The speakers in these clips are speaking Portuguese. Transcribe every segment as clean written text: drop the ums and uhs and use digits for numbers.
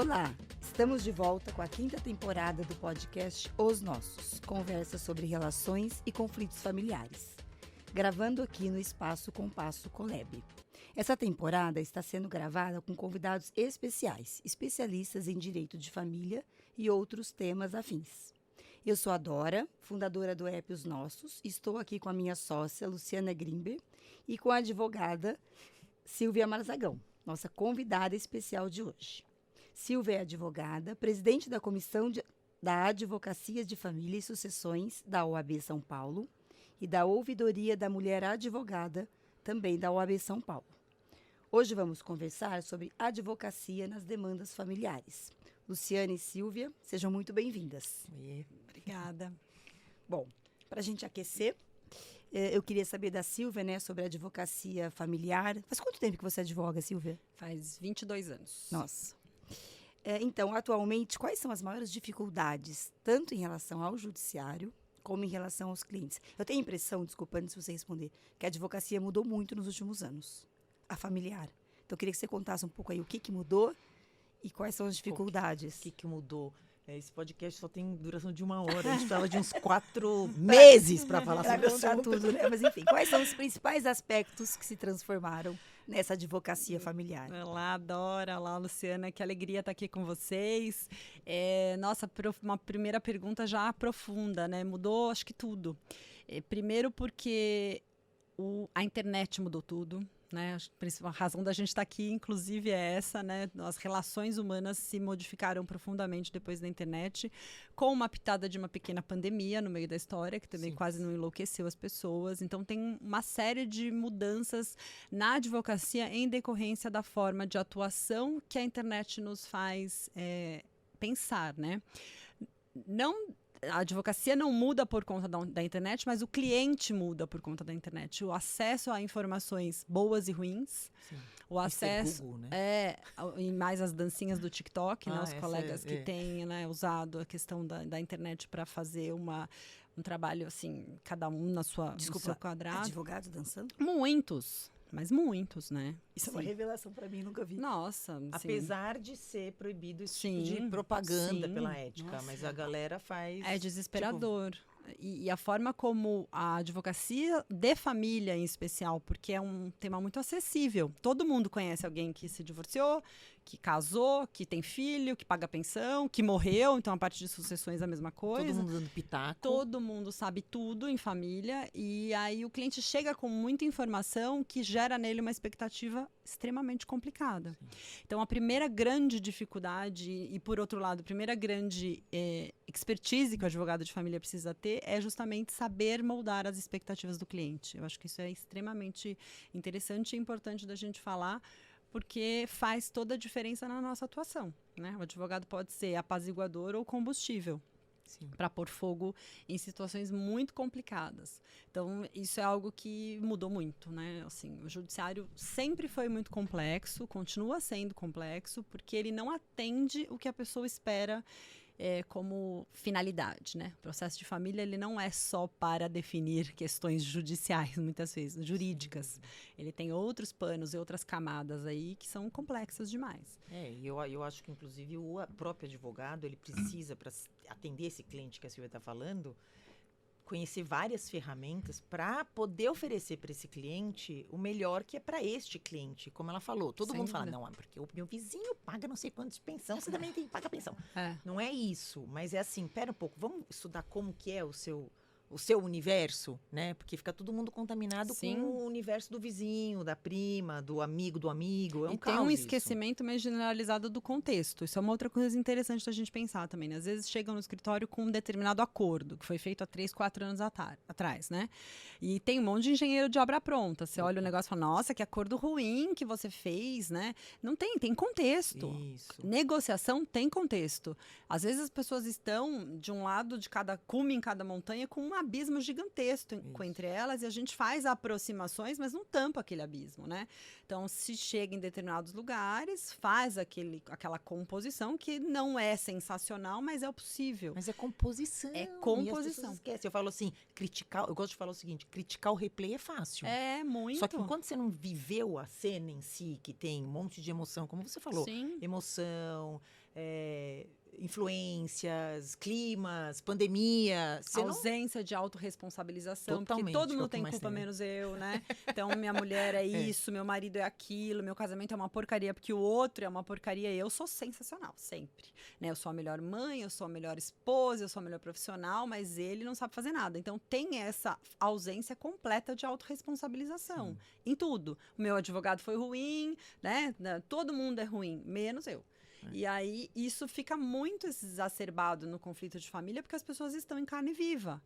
Olá, estamos de volta com a 5ª temporada do podcast Os Nossos, conversas sobre relações e conflitos familiares, gravando aqui no Espaço Compasso Colab. Essa temporada está sendo gravada com convidados especiais, especialistas em direito de família e outros temas afins. Eu sou a Dora, fundadora do app Os Nossos, e estou aqui com a minha sócia, Luciana Grimber, e com a advogada Silvia Marzagão, nossa convidada especial de hoje. Silvia é advogada, presidente da Comissão da Advocacia de Família e Sucessões da OAB São Paulo e da Ouvidoria da Mulher Advogada, também da OAB São Paulo. Hoje vamos conversar sobre advocacia nas demandas familiares. Luciana e Silvia, sejam muito bem-vindas. Obrigada. Bom, para a gente aquecer, eu queria saber da Silvia, né, sobre a advocacia familiar. Faz quanto tempo que você advoga, Silvia? Faz 22 anos. Nossa. Então, atualmente, quais são as maiores dificuldades, tanto em relação ao judiciário, como em relação aos clientes? Eu tenho a impressão, desculpa, antes de você responder, que a advocacia mudou muito nos últimos anos, a familiar. Então, eu queria que você contasse um pouco aí o que mudou e quais são as dificuldades. O que mudou? Esse podcast só tem duração de 1 hora. A gente precisava de uns 4 meses para falar sobre o assunto. Tudo, né? Mas, enfim, quais são os principais aspectos que se transformaram nessa advocacia familiar? Olá, Dora. Olá, Luciana. Que alegria estar aqui com vocês. Nossa, uma primeira pergunta já profunda, né? Mudou, acho que tudo. Primeiro porque a internet mudou tudo. Né? A razão da gente estar aqui, inclusive, é essa, né? As relações humanas se modificaram profundamente depois da internet, com uma pitada de uma pequena pandemia no meio da história, que também quase não enlouqueceu as pessoas. Então, tem uma série de mudanças na advocacia em decorrência da forma de atuação que a internet nos faz pensar, né? A advocacia não muda por conta da internet, mas o cliente muda por conta da internet. O acesso a informações boas e ruins, o acesso Google, né? E mais as dancinhas do TikTok, né? Os colegas que é. têm, né, usado a questão da internet para fazer um trabalho assim, cada um no seu quadrado. Advogado dançando? Muitos. Mas muitos, né? Isso é uma revelação para mim, nunca vi. Nossa, sim. Apesar de ser proibido esse Sim, tipo de propaganda sim. pela ética, Nossa. mas a galera faz... É desesperador. E a forma como a advocacia de família, em especial, porque é um tema muito acessível. Todo mundo conhece alguém que se divorciou, que casou, que tem filho, que paga pensão, que morreu. Então, a parte de sucessões é a mesma coisa. Todo mundo dando pitaco. Todo mundo sabe tudo em família. E aí o cliente chega com muita informação que gera nele uma expectativa extremamente complicada. Sim. Então, a primeira grande dificuldade e, por outro lado, a primeira grande expertise que o advogado de família precisa ter é justamente saber moldar as expectativas do cliente. Eu acho que isso é extremamente interessante e importante da gente falar, porque faz toda a diferença na nossa atuação, né? O advogado pode ser apaziguador ou combustível para pôr fogo em situações muito complicadas. Então, isso é algo que mudou muito, né? Assim, o judiciário sempre foi muito complexo, continua sendo complexo, porque ele não atende o que a pessoa espera como finalidade, né? O processo de família, ele não é só para definir questões judiciais, muitas vezes, jurídicas. Ele tem outros panos e outras camadas aí que são complexas demais. E eu acho que, inclusive, o próprio advogado, ele precisa, para atender esse cliente que a Silvia está falando, conhecer várias ferramentas para poder oferecer para esse cliente o melhor que é para este cliente. Como ela falou, todo mundo fala, não, é porque o meu vizinho paga não sei quantos de pensão, você também tem que pagar pensão. Não é isso, mas é assim, pera um pouco, vamos estudar como que é o seu universo, né? Porque fica todo mundo contaminado com o universo do vizinho, da prima, do amigo, é um caos. Tem um esquecimento meio generalizado do contexto. Isso é uma outra coisa interessante da gente pensar também, né? Às vezes chegam no escritório com um determinado acordo, que foi feito há 3, 4 anos atrás, né? E tem um monte de engenheiro de obra pronta. Você olha o negócio e fala, nossa, que acordo ruim que você fez, né? Não tem contexto. Isso. Negociação tem contexto. Às vezes as pessoas estão de um lado de cada cume em cada montanha com um abismo gigantesco entre elas, e a gente faz aproximações, mas não tampa aquele abismo, né? Então, se chega em determinados lugares, faz aquela composição que não é sensacional, mas é o possível. Mas é composição. É composição. Esquece. Eu falo assim, eu gosto de falar o seguinte, criticar o replay é fácil. É, muito. Só que enquanto você não viveu a cena em si, que tem um monte de emoção, como você falou, Sim. emoção, influências, climas, pandemia. Ausência de autorresponsabilização, porque Totalmente, todo que é o mundo que tem mais culpa tem, né? menos eu, né? Então, minha mulher é isso, meu marido é aquilo, meu casamento é uma porcaria porque o outro é uma porcaria. Eu sou sensacional, sempre. Né? Eu sou a melhor mãe, eu sou a melhor esposa, eu sou a melhor profissional, mas ele não sabe fazer nada. Então, tem essa ausência completa de autorresponsabilização em tudo. O meu advogado foi ruim, né? Todo mundo é ruim, menos eu. E aí, isso fica muito exacerbado no conflito de família, porque as pessoas estão em carne viva.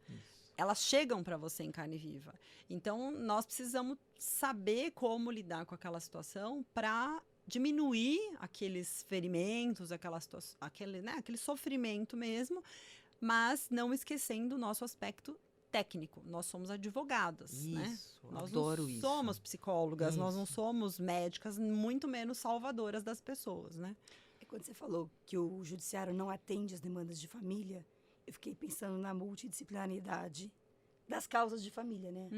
Elas chegam para você em carne viva. Então, nós precisamos saber como lidar com aquela situação para diminuir aqueles ferimentos, aquele sofrimento mesmo, mas não esquecendo o nosso aspecto técnico. Nós somos advogadas, né? Nós adoro não somos psicólogas, nós não somos médicas, muito menos salvadoras das pessoas, né? Quando você falou que o judiciário não atende às demandas de família, eu fiquei pensando na multidisciplinaridade das causas de família, né?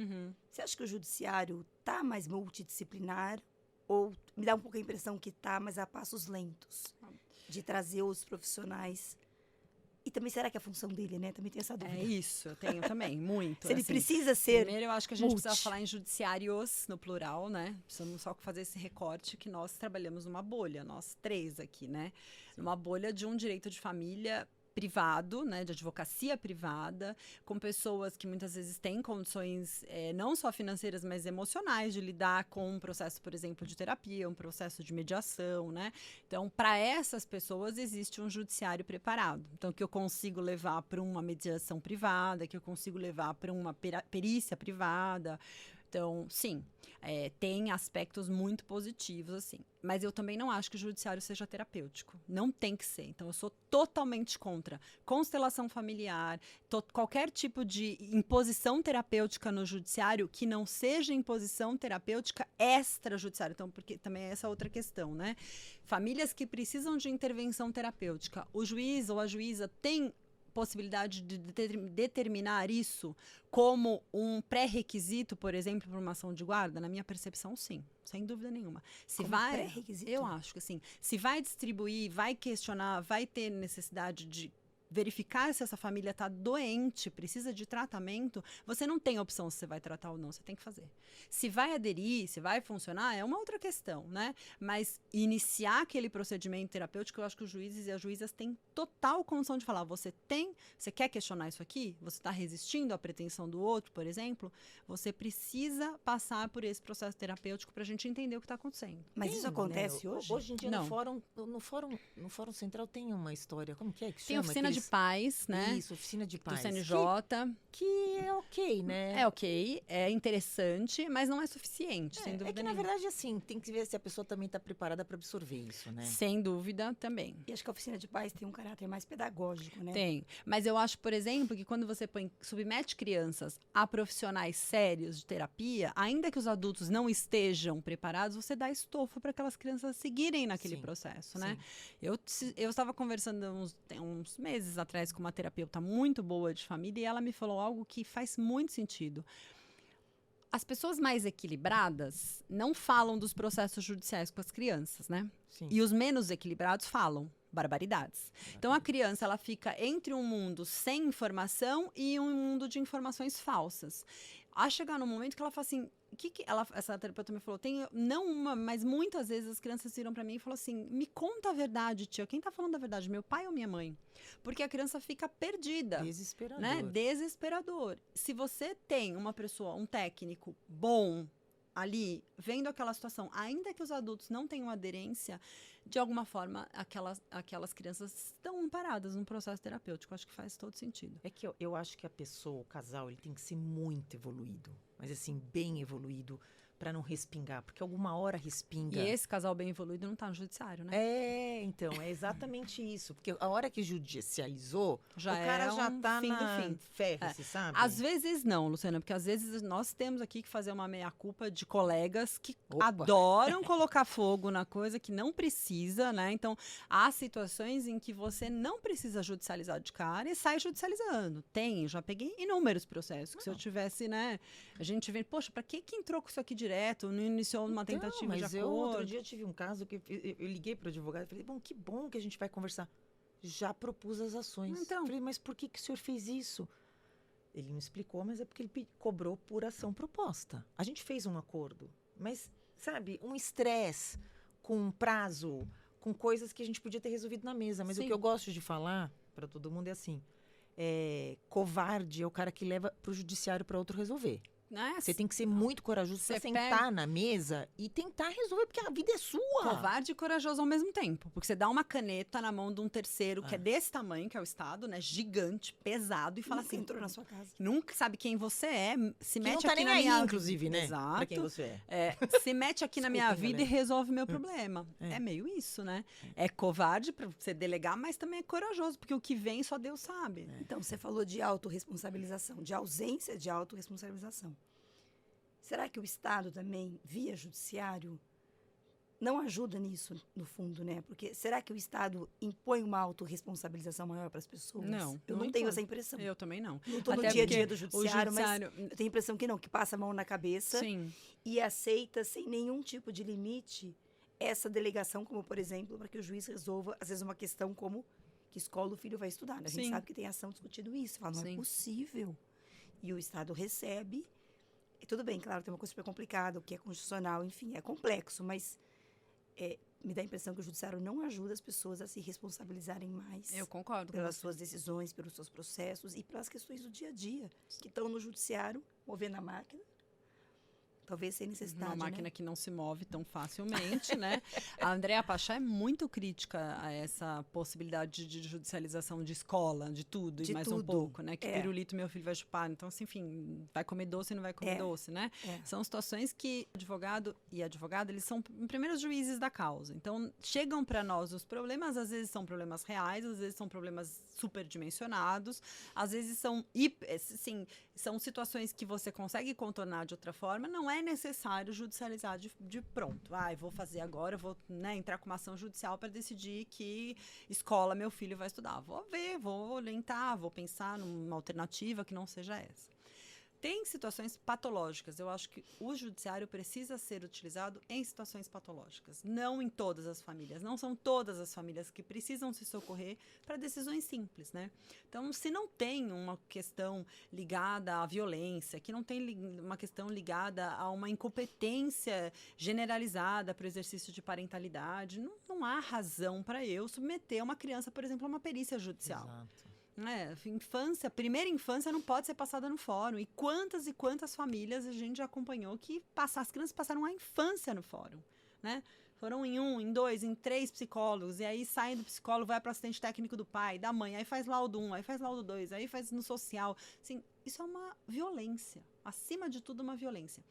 Você acha que o judiciário está mais multidisciplinar ou me dá um pouco a impressão que está, mas a passos lentos de trazer os profissionais? E também será que é a função dele, né? Também tem essa dúvida. É isso, eu tenho também, muito. Se ele precisa ser Primeiro, eu acho que a gente precisa falar em judiciários, no plural, né? Precisamos só fazer esse recorte que nós trabalhamos numa bolha, nós três aqui, né? Numa bolha de um direito de família privado, né, de advocacia privada, com pessoas que muitas vezes têm condições não só financeiras, mas emocionais de lidar com um processo, por exemplo, de terapia, um processo de mediação, né? Então, para essas pessoas existe um judiciário preparado. Então, que eu consigo levar para uma mediação privada, que eu consigo levar para uma perícia privada. Então, sim, tem aspectos muito positivos, assim. Mas eu também não acho que o judiciário seja terapêutico. Não tem que ser. Então, eu sou totalmente contra constelação familiar, qualquer tipo de imposição terapêutica no judiciário que não seja imposição terapêutica extrajudiciária. Então, porque também é essa outra questão, né? Famílias que precisam de intervenção terapêutica, o juiz ou a juíza tem possibilidade de determinar isso como um pré-requisito, por exemplo, para uma ação de guarda? Na minha percepção, sim, sem dúvida nenhuma. Pré-requisito? Eu acho que sim. Se vai distribuir, vai questionar, vai ter necessidade de verificar se essa família está doente, precisa de tratamento, você não tem opção se você vai tratar ou não, você tem que fazer. Se vai aderir, se vai funcionar, é uma outra questão, né? Mas iniciar aquele procedimento terapêutico, eu acho que os juízes e as juízas têm total condição de falar, você quer questionar isso aqui? Você está resistindo à pretensão do outro, por exemplo? Você precisa passar por esse processo terapêutico para a gente entender o que está acontecendo. Mas isso acontece hoje? Hoje em dia, Não. no Fórum Central tem uma história, como que Tem chama? oficina de paz, né? Isso, oficina de paz. Do CNJ. Que é ok, né? É ok, é interessante, mas não é suficiente, sem dúvida É que, na nenhuma. verdade, assim, tem que ver se a pessoa também está preparada para absorver isso, né? Sem dúvida também. E acho que a oficina de paz tem um caráter mais pedagógico, né? Tem. Mas eu acho, por exemplo, que quando você submete crianças a profissionais sérios de terapia, ainda que os adultos não estejam preparados, você dá estofo para aquelas crianças seguirem naquele processo, né? Eu estava conversando uns meses atrás com uma terapeuta muito boa de família e ela me falou algo que faz muito sentido. As pessoas mais equilibradas não falam dos processos judiciais com as crianças, né? Sim. E os menos equilibrados falam barbaridades. Então, a criança ela fica entre um mundo sem informação e um mundo de informações falsas. A chegar no momento que ela fala assim, essa terapeuta me falou, não uma, mas muitas vezes as crianças viram para mim e falam assim, me conta a verdade, tia, quem tá falando a verdade, meu pai ou minha mãe? Porque a criança fica perdida. Desesperador. Né? Desesperador. Se você tem uma pessoa, um técnico bom ali, vendo aquela situação, ainda que os adultos não tenham aderência, de alguma forma, aquelas crianças estão amparadas num processo terapêutico. Acho que faz todo sentido. É que eu acho que a pessoa, o casal, ele tem que ser muito evoluído. Mas assim, bem evoluído, para não respingar. Porque alguma hora respinga. E esse casal bem evoluído não está no judiciário, né? Então, é exatamente isso. Porque a hora que judicializou, o Já cara já tá fim na do fim. ferro, sabe? Às vezes não, Luciana, porque às vezes nós temos aqui que fazer uma meia-culpa de colegas que adoram colocar fogo na coisa que não precisa, né? Então, há situações em que você não precisa judicializar de cara e sai judicializando. Já peguei inúmeros processos, que se eu tivesse, né? A gente vê, poxa, pra que entrou com isso aqui direto? direto, não iniciou uma tentativa mas de eu acordo. outro dia tive um caso que eu liguei para o advogado e falei, que bom que a gente vai conversar. Já propus as ações. Então. Falei, mas por que o senhor fez isso? Ele não explicou, mas é porque ele cobrou por ação proposta. A gente fez um acordo, mas, sabe, um estresse com prazo, com coisas que a gente podia ter resolvido na mesa. Mas Sim. o que eu gosto de falar para todo mundo é assim, covarde é o cara que leva para o judiciário para outro resolver. Né? Você tem que ser muito corajoso Você para sentar na mesa e tentar resolver, porque a vida é sua. Covarde e corajoso ao mesmo tempo. Porque você dá uma caneta na mão de um terceiro que é desse tamanho, que é o Estado, né? Gigante, pesado, e fala Nunca assim... entrou na sua casa. Nunca sabe quem você é, se Que mete não tá aqui nem na aí, minha... inclusive, né? Exato. Pra quem você é. Se mete aqui na minha Desculpem, vida e galera. resolve meu problema. É meio isso, né? É covarde pra você delegar, mas também é corajoso, porque o que vem só Deus sabe. Então, você falou de autorresponsabilização, de ausência de autorresponsabilização. Será que o Estado também, via judiciário, não ajuda nisso, no fundo, né? Porque será que o Estado impõe uma autorresponsabilização maior para as pessoas? Não, Eu não não tenho impõe. essa impressão. Eu também não. Não estou no Até dia a porque dia do judiciário, mas judiciário- eu tenho a impressão que não, que passa a mão na cabeça Sim. e aceita sem nenhum tipo de limite essa delegação, como, por exemplo, para que o juiz resolva, às vezes, uma questão como que escola o filho vai estudar. Né? A gente Sim. sabe que tem ação discutindo isso. Fala, não é Sim. possível. E o Estado recebe. E tudo bem, claro, tem uma coisa super complicada, o que é constitucional, enfim, é complexo, mas me dá a impressão que o judiciário não ajuda as pessoas a se responsabilizarem mais Eu concordo com pelas você. suas decisões, pelos seus processos e pelas questões do dia a dia, que estão no judiciário, movendo a máquina. Talvez sem necessidade, Uma máquina né? que não se move tão facilmente, né? A Andréa Pachá é muito crítica a essa possibilidade de judicialização de escola, de tudo De e mais um tudo. pouco, né? Que É. pirulito meu filho vai chupar. Então, assim, enfim, vai comer doce e não vai comer doce, né? É. São situações que o advogado e a advogada, eles são primeiros juízes da causa. Então, chegam para nós os problemas, às vezes são problemas reais, às vezes são problemas superdimensionados, às vezes são situações que você consegue contornar de outra forma, não é necessário judicializar de pronto. Eu vou fazer agora, vou entrar com uma ação judicial para decidir que escola meu filho vai estudar. Vou ver, vou orientar, vou pensar numa alternativa que não seja essa. Tem situações patológicas. Eu acho que o judiciário precisa ser utilizado em situações patológicas, não em todas as famílias. Não são todas as famílias que precisam se socorrer para decisões simples, né? Então, se não tem uma questão ligada à violência, que não tem uma questão ligada a uma incompetência generalizada para o exercício de parentalidade, não há razão para eu submeter uma criança, por exemplo, a uma perícia judicial. Exato. Primeira infância não pode ser passada no fórum. E quantas famílias a gente já acompanhou que as crianças passaram a infância no fórum, né? Foram em 1, em 2, em 3 psicólogos, e aí saem do psicólogo, vai para o assistente técnico do pai, da mãe, aí faz laudo 1, aí faz laudo 2, aí faz no social. Assim, isso é uma violência, acima de tudo uma violência.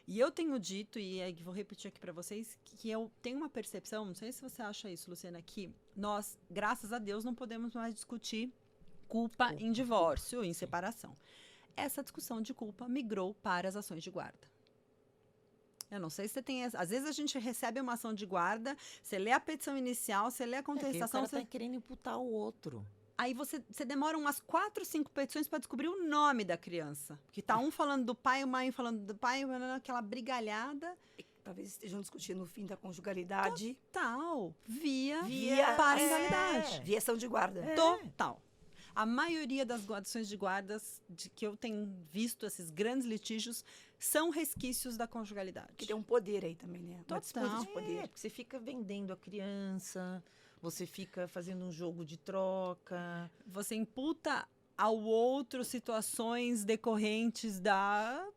E eu tenho dito, e vou repetir aqui para vocês, que eu tenho uma percepção, não sei se você acha isso, Luciana, que nós, graças a Deus, não podemos mais discutir culpa em divórcio, em separação. Essa discussão de culpa migrou para as ações de guarda. Eu não sei se você tem... Às vezes a gente recebe uma ação de guarda, você lê a petição inicial, você lê a contestação... O cara tá querendo imputar o outro. Aí você demora umas 4, 5 petições para descobrir o nome da criança. Que tá um falando do pai, o mãe falando do pai, aquela brigalhada... Talvez estejam discutindo o fim da conjugalidade. Total. Via Via parentalidade. Via ação de guarda. Total. A maioria das ações de guardas que eu tenho visto, esses grandes litígios, são resquícios da conjugalidade. Que tem um poder aí também, né? Uma disputa de poder. Porque você fica vendendo a criança, você fica fazendo um jogo de troca. Você imputa ao outro situações decorrentes das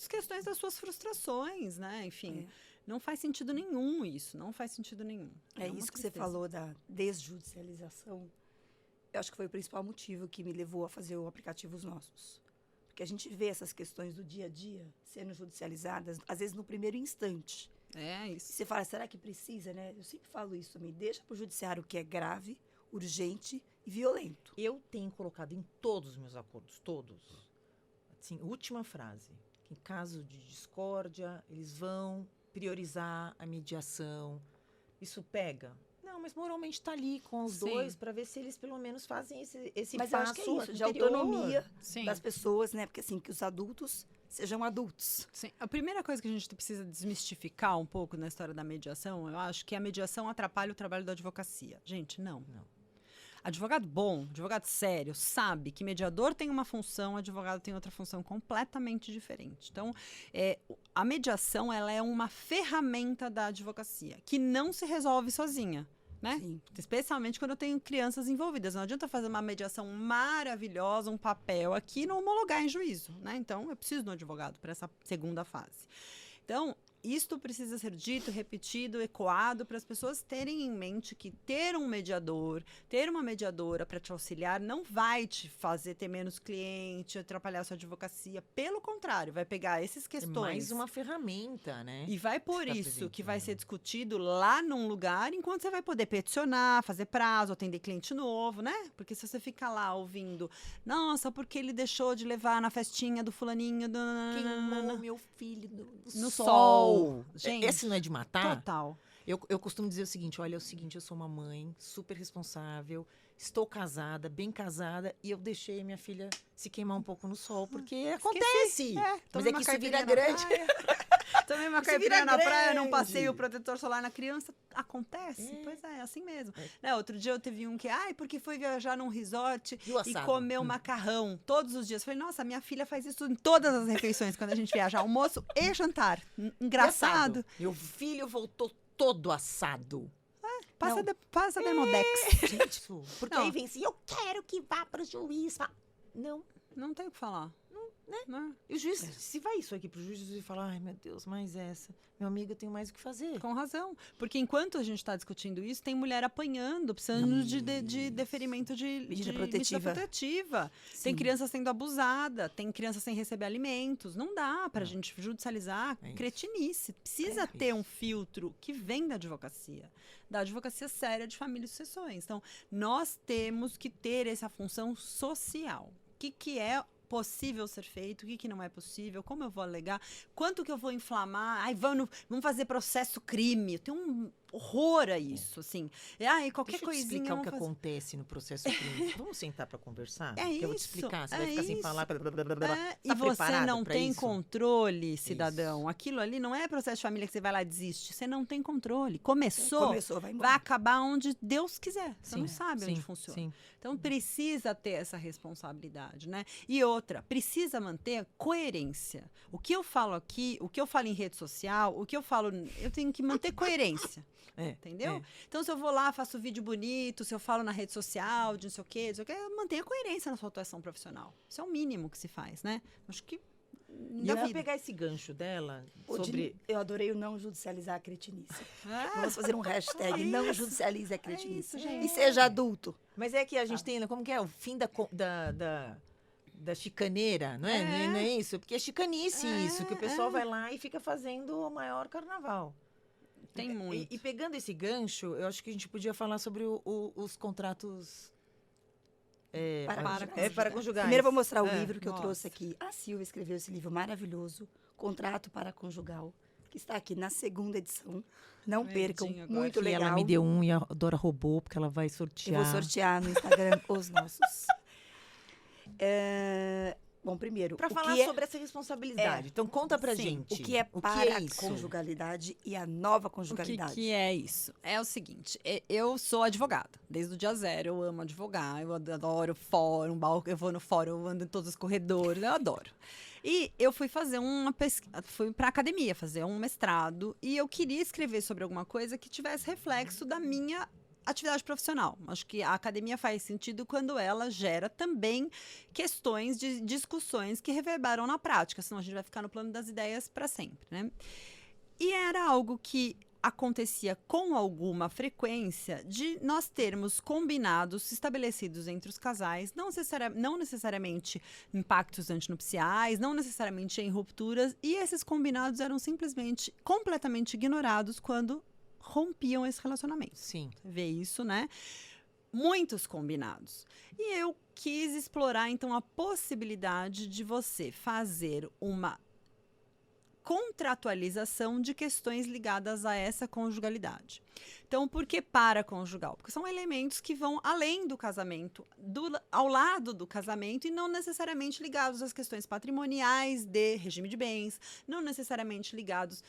questões das suas frustrações, né? Enfim, não faz sentido nenhum isso, não faz sentido nenhum. É uma isso que você tristeza. falou da desjudicialização. Eu acho que foi o principal motivo que me levou a fazer o aplicativo Os Nossos. Porque a gente vê essas questões do dia a dia sendo judicializadas, às vezes no primeiro instante. É E isso. você fala, será que precisa, né? Eu sempre falo isso também. Deixa para o judiciário o que é grave, urgente e violento. Eu tenho colocado em todos os meus acordos, todos. Assim, última frase. Que em caso de discórdia, eles vão priorizar a mediação. Isso pega? Não, mas moralmente está ali com os Sim. dois para ver se eles pelo menos fazem esse Mas eu passo acho que é isso, de anterior. autonomia Sim. das pessoas, né? Porque assim, que os adultos sejam adultos. Sim. A primeira coisa que a gente precisa desmistificar um pouco na história da mediação, eu acho que a mediação atrapalha o trabalho da advocacia. Gente, não. Advogado bom, advogado sério, sabe que mediador tem uma função, advogado tem outra função completamente diferente. Então, a mediação, ela é uma ferramenta da advocacia, que não se resolve sozinha. Né? Sim. Especialmente quando eu tenho crianças envolvidas. Não adianta fazer uma mediação maravilhosa, um papel aqui e não homologar em juízo. Né? Então, eu preciso de um advogado para essa segunda fase. Então, isto precisa ser dito, repetido, ecoado, para as pessoas terem em mente que ter um mediador, ter uma mediadora para te auxiliar, não vai te fazer ter menos cliente, atrapalhar a sua advocacia. Pelo contrário, vai pegar essas questões. É mais uma ferramenta, né? E vai por Tá isso que vai apresentando. ser discutido lá num lugar, enquanto você vai poder peticionar, fazer prazo, atender cliente novo, né? Porque se você ficar lá ouvindo, nossa, porque ele deixou de levar na festinha do fulaninho, Queimou meu filho no sol. Gente, esse não é de matar? Total. Eu costumo dizer o seguinte, olha, é o seguinte, eu sou uma mãe super responsável, estou casada, bem casada, e eu deixei minha filha se queimar um pouco no sol, porque acontece. Mas Tomei é uma que isso vira caipirinha na grande. praia. Tomei uma Isso caipirinha vira na praia, grande. não passei o protetor solar na criança. Acontece. Pois é assim mesmo. Né, outro dia eu teve um que, porque foi viajar num resort E o assado? comeu macarrão todos os dias. Falei, nossa, minha filha faz isso em todas as refeições quando a gente viaja, almoço e jantar. Engraçado. Meu filho voltou todo assado. Passa Demodex. Gente, porque Não. aí vem assim, eu quero que vá para o juiz. Não. Não tem o que falar. Né? E o juiz, se vai isso aqui pro juiz, o juiz fala, ai meu Deus, mais essa. Meu amigo, eu tenho mais o que fazer. Com razão. Porque enquanto a gente está discutindo isso, tem mulher apanhando, precisando de deferimento de Medida medida protetiva. Tem Sim. criança sendo abusada, tem criança sem receber alimentos. Não dá para a gente judicializar É isso. cretinice. Precisa ter um filtro que vem da advocacia séria de família e sucessões. Então, nós temos que ter essa função social. O que é possível ser feito, o que não é possível, como eu vou alegar, quanto que eu vou inflamar, vamos fazer processo crime. Eu tenho um horror a isso, assim. Qualquer Deixa eu te coisinha explicar o que vamos fazer. acontece no processo clínico. Vamos sentar para conversar? É Que eu vou te isso, explicar. Você é vai ficar sem isso. falar. E Tá você preparado não pra tem isso? controle, cidadão. Aquilo ali não é processo de família que você vai lá e desiste. Você não tem controle. Começou, Vai vai embora. acabar onde Deus quiser. Você não Sim, sabe onde sim, funciona. sim. Então, precisa ter essa responsabilidade, né? E outra, precisa manter coerência. O que eu falo aqui, o que eu falo em rede social, o que eu falo, eu tenho que manter coerência. Entendeu? Então, se eu vou lá, faço vídeo bonito, se eu falo na rede social, de não sei o quê, mantenha coerência na sua atuação profissional. Isso é o mínimo que se faz, né? Acho que E eu vou pegar esse gancho dela sobre... Eu adorei o não judicializar a cretinice. É. Vamos fazer um hashtag, É não isso. judicialize a cretinice. isso, gente. E seja adulto. Mas é que a gente tem, como que é? O fim da chicaneira, não é? Não é isso? Porque é chicanice isso, que o pessoal vai lá e fica fazendo o maior carnaval. Tem muito. E pegando esse gancho, eu acho que a gente podia falar sobre os contratos para conjugar. Primeiro eu vou mostrar o É, livro que eu nossa. trouxe aqui. A Silvia escreveu esse livro maravilhoso, Contrato para Conjugal, que está aqui na segunda edição. Não percam, Verdinho agora. muito E legal. ela me deu um e a Dora roubou, porque ela vai Eu sortear. vou sortear no Instagram os nossos. Bom, primeiro, Para o falar que é, sobre essa responsabilidade. Então, conta pra gente. o que é para a conjugalidade e a nova O conjugalidade. que é isso? É o seguinte, eu sou advogada, desde o dia zero, eu amo advogar, eu adoro fórum, eu vou no fórum, eu ando em todos os corredores, eu adoro. E eu fui fazer uma pesquisa, fui para academia fazer um mestrado, e eu queria escrever sobre alguma coisa que tivesse reflexo da minha atividade profissional. Acho que a academia faz sentido quando ela gera também questões de discussões que reverberam na prática, senão a gente vai ficar no plano das ideias para sempre, né? E era algo que acontecia com alguma frequência de nós termos combinados estabelecidos entre os casais, não necessariamente em pactos antinupciais, não necessariamente em rupturas, e esses combinados eram simplesmente completamente ignorados quando rompiam esse relacionamento. Sim. Você vê isso, né? Muitos combinados. E eu quis explorar, então, a possibilidade de você fazer uma contratualização de questões ligadas a essa conjugalidade. Então, por que paraconjugal? Porque são elementos que vão além do casamento, ao lado do casamento, e não necessariamente ligados às questões patrimoniais de regime de bens, não necessariamente ligados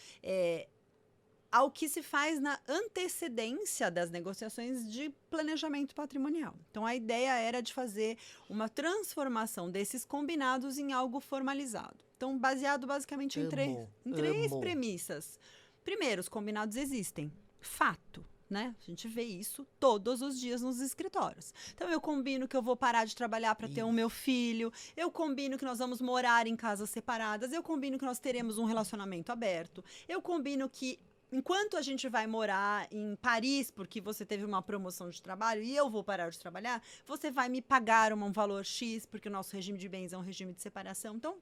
ao que se faz na antecedência das negociações de planejamento patrimonial. Então, a ideia era de fazer uma transformação desses combinados em algo formalizado. Então, baseado basicamente em três premissas. Primeiro, os combinados existem. Fato, né? A gente vê isso todos os dias nos escritórios. Então, eu combino que eu vou parar de trabalhar para ter o meu filho, eu combino que nós vamos morar em casas separadas, eu combino que nós teremos um relacionamento aberto, eu combino que enquanto a gente vai morar em Paris, porque você teve uma promoção de trabalho e eu vou parar de trabalhar, você vai me pagar um valor X, porque o nosso regime de bens é um regime de separação. Então,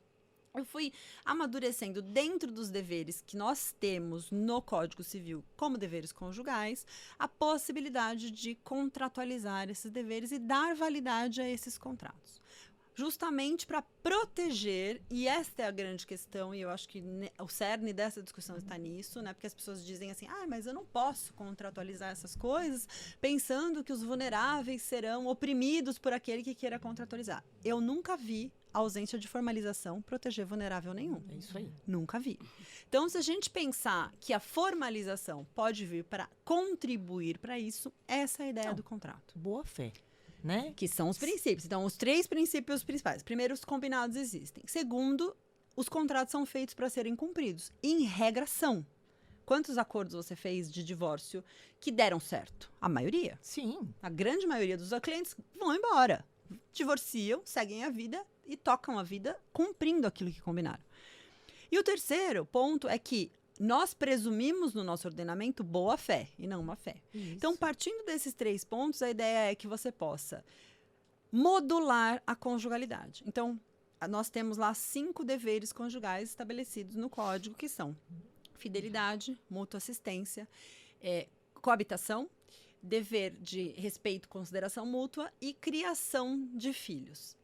eu fui amadurecendo dentro dos deveres que nós temos no Código Civil como deveres conjugais, a possibilidade de contratualizar esses deveres e dar validade a esses contratos. Justamente para proteger, e esta é a grande questão, e eu acho que o cerne dessa discussão está nisso, né? Porque as pessoas dizem assim, mas eu não posso contratualizar essas coisas pensando que os vulneráveis serão oprimidos por aquele que queira contratualizar. Eu nunca vi a ausência de formalização proteger vulnerável nenhum. É isso aí. Nunca vi. Então, se a gente pensar que a formalização pode vir para contribuir para isso, essa é a ideia do contrato. Boa fé. Né? Que são os princípios. Então, os 3 princípios principais. Primeiro, os combinados existem. Segundo, os contratos são feitos para serem cumpridos. Em regra, são. Quantos acordos você fez de divórcio que deram certo? A maioria. Sim. A grande maioria dos clientes vão embora. Divorciam, seguem a vida e tocam a vida cumprindo aquilo que combinaram. E o terceiro ponto é que nós presumimos no nosso ordenamento boa fé e não má fé. Isso. Então, partindo desses 3 pontos, a ideia é que você possa modular a conjugalidade. Então, nós temos lá 5 deveres conjugais estabelecidos no Código, que são fidelidade, mútua assistência, coabitação, dever de respeito e consideração mútua e criação de filhos.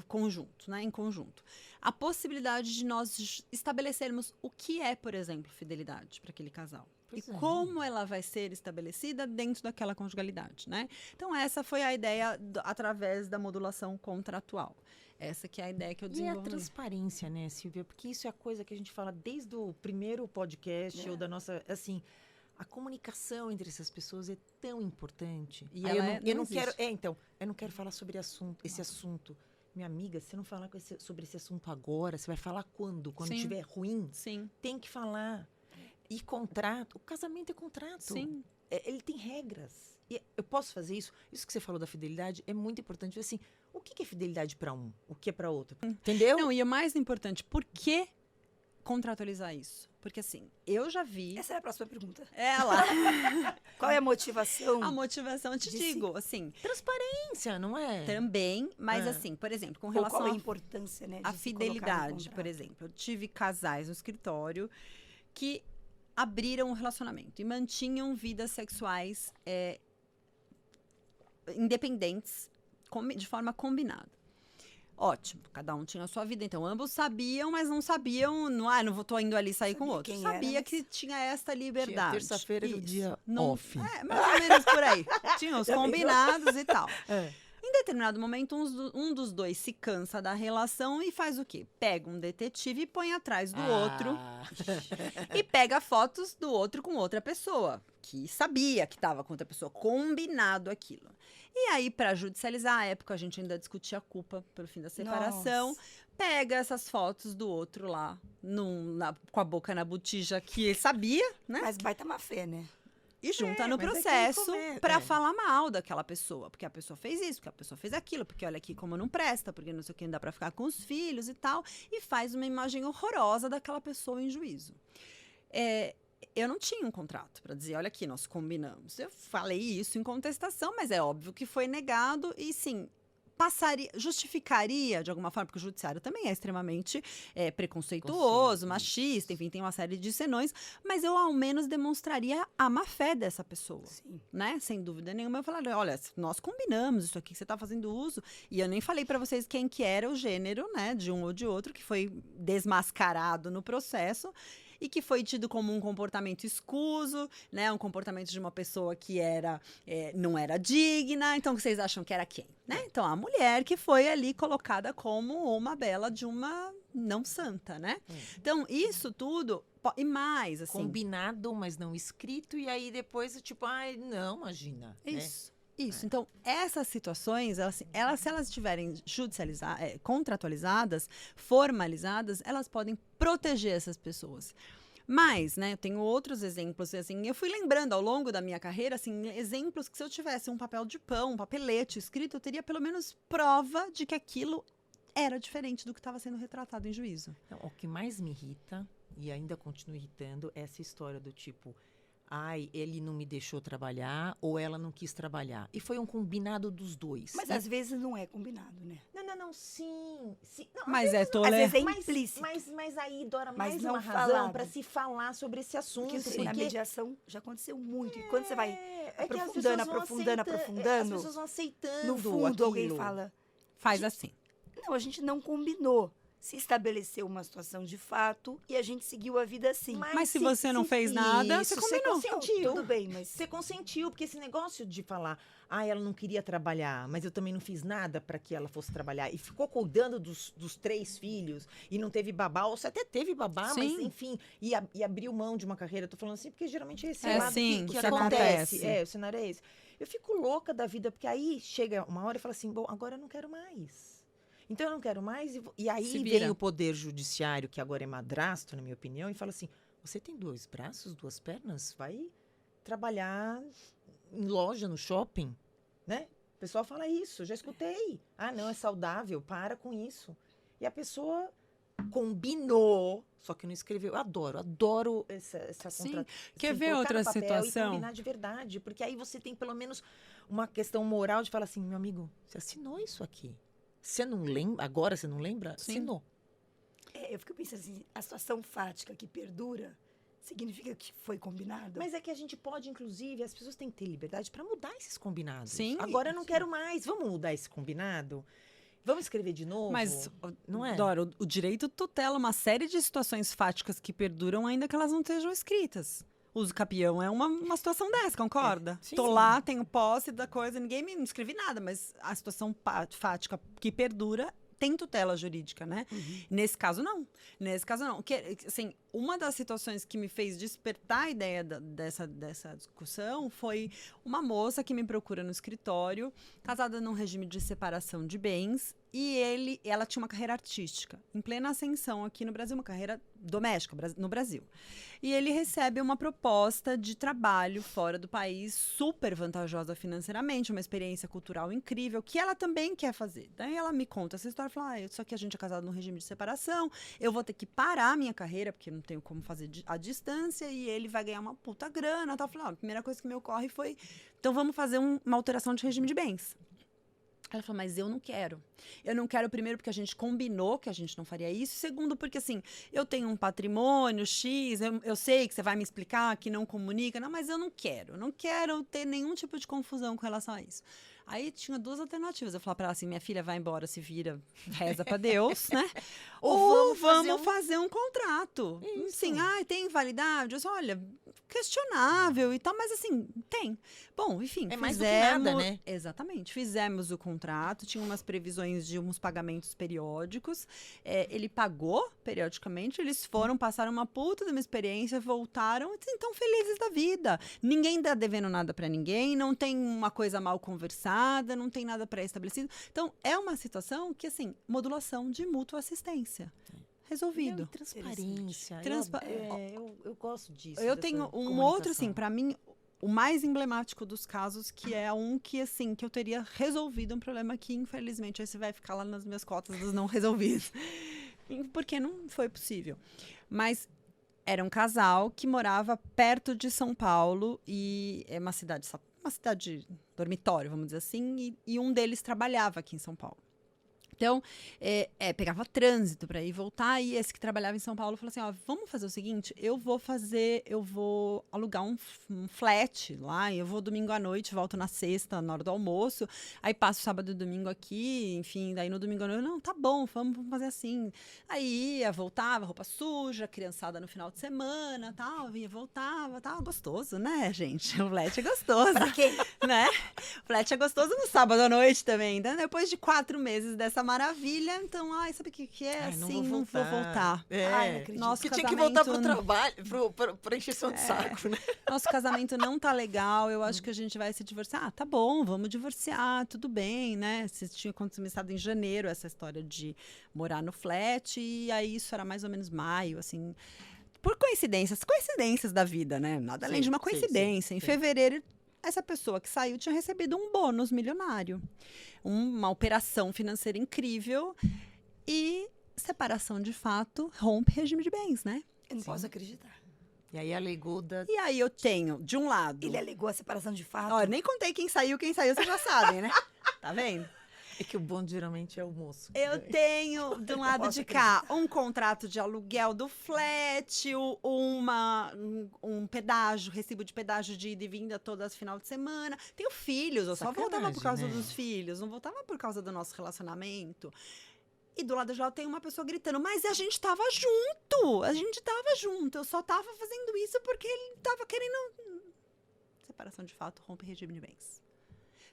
Conjunto, né? Em conjunto. A possibilidade de nós estabelecermos o que é, por exemplo, fidelidade para aquele casal. Pois como ela vai ser estabelecida dentro daquela conjugalidade, né? Então, essa foi a ideia através da modulação contratual. Essa que é a ideia que eu desenvolvi. E a transparência, né, Silvia? Porque isso é a coisa que a gente fala desde o primeiro podcast ou da nossa, assim, a comunicação entre essas pessoas é tão importante. E eu não quero, eu não quero falar sobre esse assunto. Minha amiga, se você não falar sobre esse assunto agora, você vai falar quando? Quando estiver ruim? Sim. Tem que falar. E contrato, o casamento é contrato. Sim. Ele tem regras. E eu posso fazer isso? Isso que você falou da fidelidade é muito importante. Assim, o que é fidelidade para um? O que é para outro? Entendeu? Não, e o mais importante, por que contratualizar isso? Porque assim, eu já vi... Essa é a próxima pergunta. Ela. Qual é a motivação? A motivação, eu te digo, assim... Transparência, não é? Também, mas assim, por exemplo, com relação qual a importância, né, a fidelidade, por exemplo. Eu tive casais no escritório que abriram um relacionamento e mantinham vidas sexuais independentes, de forma combinada. Ótimo, cada um tinha a sua vida. Então, ambos sabiam, mas não sabiam... não tô indo ali sair com o outro. Sabia que tinha esta liberdade. Terça-feira do dia off. Mais ou menos por aí. Tinha os combinados e tal. Em determinado momento, um dos dois se cansa da relação e faz o quê? Pega um detetive e põe atrás do outro. E pega fotos do outro com outra pessoa, que sabia que estava com outra pessoa, combinado aquilo. E aí, para judicializar, à época a gente ainda discutia a culpa pelo fim da separação. Nossa. Pega essas fotos do outro lá, com a boca na botija, que ele sabia, né? Mas baita má fé, né? E junta no processo para falar mal daquela pessoa. Porque a pessoa fez isso, porque a pessoa fez aquilo, porque olha aqui como não presta, porque não sei o que, não dá para ficar com os filhos e tal. E faz uma imagem horrorosa daquela pessoa em juízo. Eu não tinha um contrato para dizer, olha aqui, nós combinamos. Eu falei isso em contestação, mas é óbvio que foi negado. E sim, justificaria de alguma forma, porque o judiciário também é extremamente preconceituoso, machista, enfim, tem uma série de senões, mas eu ao menos demonstraria a má fé dessa pessoa, né? Sem dúvida nenhuma, eu falaria, olha, nós combinamos isso aqui que você está fazendo uso, e eu nem falei para vocês quem que era o gênero, né, de um ou de outro, que foi desmascarado no processo, e que foi tido como um comportamento escuso, né? Um comportamento de uma pessoa que não era digna. Então, vocês acham que era quem? Né? Então, a mulher que foi ali colocada como uma bela de uma não santa, né? Então, isso tudo... E mais, assim... Combinado, mas não escrito. E aí, depois, tipo, ai, não, imagina. Isso. Né? Isso. Então, essas situações, se elas estiverem contratualizadas, formalizadas, elas podem proteger essas pessoas. Mas, né, eu tenho outros exemplos, assim, eu fui lembrando ao longo da minha carreira, assim, exemplos que se eu tivesse um papel de pão, um papelete escrito, eu teria pelo menos prova de que aquilo era diferente do que estava sendo retratado em juízo. Então, o que mais me irrita, e ainda continua irritando, é essa história do tipo... Ai, ele não me deixou trabalhar ou ela não quis trabalhar. E foi um combinado dos dois. Mas às vezes não é combinado, né? Não, sim. Não, mas é tolerância. Às vezes é implícito. Mas aí, Dora, mais não uma razão para se falar sobre esse assunto. Porque na mediação já aconteceu muito. E quando você vai aprofundando, as pessoas vão aceitando no fundo, aquilo. Alguém fala... Faz assim. Não, a gente não combinou. Se estabeleceu uma situação de fato e a gente seguiu a vida assim. Mas se você não fez nada, você combinou. Você consentiu. Tudo bem, mas... Você consentiu, porque esse negócio de falar, ela não queria trabalhar, mas eu também não fiz nada para que ela fosse trabalhar. E ficou cuidando dos 3 filhos e não teve babá, ou você até teve babá, Sim. mas enfim, e abriu mão de uma carreira. Eu tô falando assim, porque geralmente esse é lado assim, que acontece. O cenário é esse. Eu fico louca da vida, porque aí chega uma hora e fala assim, bom, agora eu não quero mais. Então, eu não quero mais. E aí vem o poder judiciário, que agora é madrasto, na minha opinião, e fala assim, você tem 2 braços, 2 pernas? Vai trabalhar em loja, no shopping, né? O pessoal fala isso, eu já escutei. Não, é saudável, para com isso. E a pessoa combinou, só que não escreveu. Eu adoro essa contratação. Quer ver outra situação? E combinar de verdade, porque aí você tem pelo menos uma questão moral de falar assim, meu amigo, você assinou isso aqui. Você não lembra? Agora você não lembra? Sim. Assinou. Eu fico pensando assim, a situação fática que perdura significa que foi combinado? Mas é que a gente pode, inclusive, as pessoas têm que ter liberdade para mudar esses combinados. Sim. Agora eu não quero mais. Vamos mudar esse combinado? Vamos escrever de novo? Mas, não é? Dora, o direito tutela uma série de situações fáticas que perduram ainda que elas não estejam escritas. Uso capião é uma situação dessa, concorda? Tô lá, tenho posse da coisa, não escrevi nada, mas a situação fática que perdura tem tutela jurídica, né? Nesse caso, não. Assim, uma das situações que me fez despertar a ideia dessa discussão foi uma moça que me procura no escritório, casada num regime de separação de bens, e ela tinha uma carreira artística, em plena ascensão aqui no Brasil, uma carreira doméstica no Brasil. E ele recebe uma proposta de trabalho fora do país, super vantajosa financeiramente, uma experiência cultural incrível, que ela também quer fazer. Daí ela me conta essa história, fala, só que a gente é casado num regime de separação, eu vou ter que parar a minha carreira, porque não tenho como fazer à distância, e ele vai ganhar uma puta grana, tal. Falei, a primeira coisa que me ocorre foi, então vamos fazer uma alteração de regime de bens. Ela falou, mas eu não quero. Eu não quero, primeiro, porque a gente combinou que a gente não faria isso. Segundo, porque, assim, eu tenho um patrimônio X, eu sei que você vai me explicar que não comunica. Não, mas eu não quero. Não quero ter nenhum tipo de confusão com relação a isso. Aí tinha 2 alternativas. Eu falava para ela assim, minha filha vai embora, se vira, reza para Deus, né? Ou vamos fazer um contrato. Isso. Sim, tem validade? Eu disse, olha, questionável e tal, mas assim, tem. Bom, enfim, mais do que nada, né? Exatamente. Fizemos o contrato, tinha umas previsões de uns pagamentos periódicos. Ele pagou periodicamente, eles passaram uma puta de uma experiência, voltaram e estão felizes da vida. Ninguém tá devendo nada para ninguém, não tem uma coisa mal conversada, não tem nada pré-estabelecido. Então, é uma situação que, assim, modulação de mútua assistência. Resolvido. Transparência. Eu gosto disso. Eu tenho um outro, assim, para mim, o mais emblemático dos casos, que é um que, assim, que eu teria resolvido um problema que, infelizmente, esse vai ficar lá nas minhas cotas dos não resolvidos. Porque não foi possível. Mas era um casal que morava perto de São Paulo, e é uma cidade uma cidade dormitório, vamos dizer assim, e um deles trabalhava aqui em São Paulo. Então, pegava trânsito para ir e voltar, e esse que trabalhava em São Paulo falou assim, ó, vamos fazer o seguinte, eu vou alugar um flat lá, eu vou domingo à noite, volto na sexta, na hora do almoço, aí passo sábado e domingo aqui, enfim, daí no domingo à noite, não, tá bom, vamos fazer assim. Aí ia, voltava, roupa suja, criançada no final de semana, tal, vinha, voltava, tal, gostoso, né, gente? O flat é gostoso. Pra quê? Né? O flat é gostoso no sábado à noite também, né? Depois de 4 meses dessa maravilha, então, sabe o que é? Não Assim, vou não vou voltar. Ai, não acredito. Nosso Porque tinha que casamento- voltar pro trabalho, pra encheção de saco, né? Nosso casamento não tá legal, eu acho que a gente vai se divorciar. Ah, tá bom, vamos divorciar, tudo bem, né? Se tinha começado em janeiro essa história de morar no flat, e aí isso era mais ou menos maio, assim. Por coincidências da vida, né? Nada além Sim, de uma sim, coincidência. sim, Em sim. fevereiro, essa pessoa que saiu tinha recebido um bônus milionário. Uma operação financeira incrível e separação de fato rompe regime de bens, né? Eu não posso acreditar. E aí alegou da... E aí eu tenho, de um lado... Ele alegou a separação de fato. Ó, nem contei quem saiu, vocês já sabem, né? Tá vendo? É que o bonde geralmente é o moço. Eu tenho, de um lado posso de cá, um contrato de aluguel do flat, um pedágio, recibo de pedágio de ida e vinda todas final de semana. Tenho filhos, eu só voltava por causa Sacanagem, né? dos filhos, não voltava por causa do nosso relacionamento. E do lado de lá tem uma pessoa gritando, mas a gente tava junto, eu só tava fazendo isso porque ele tava querendo... Separação de fato rompe regime de bens.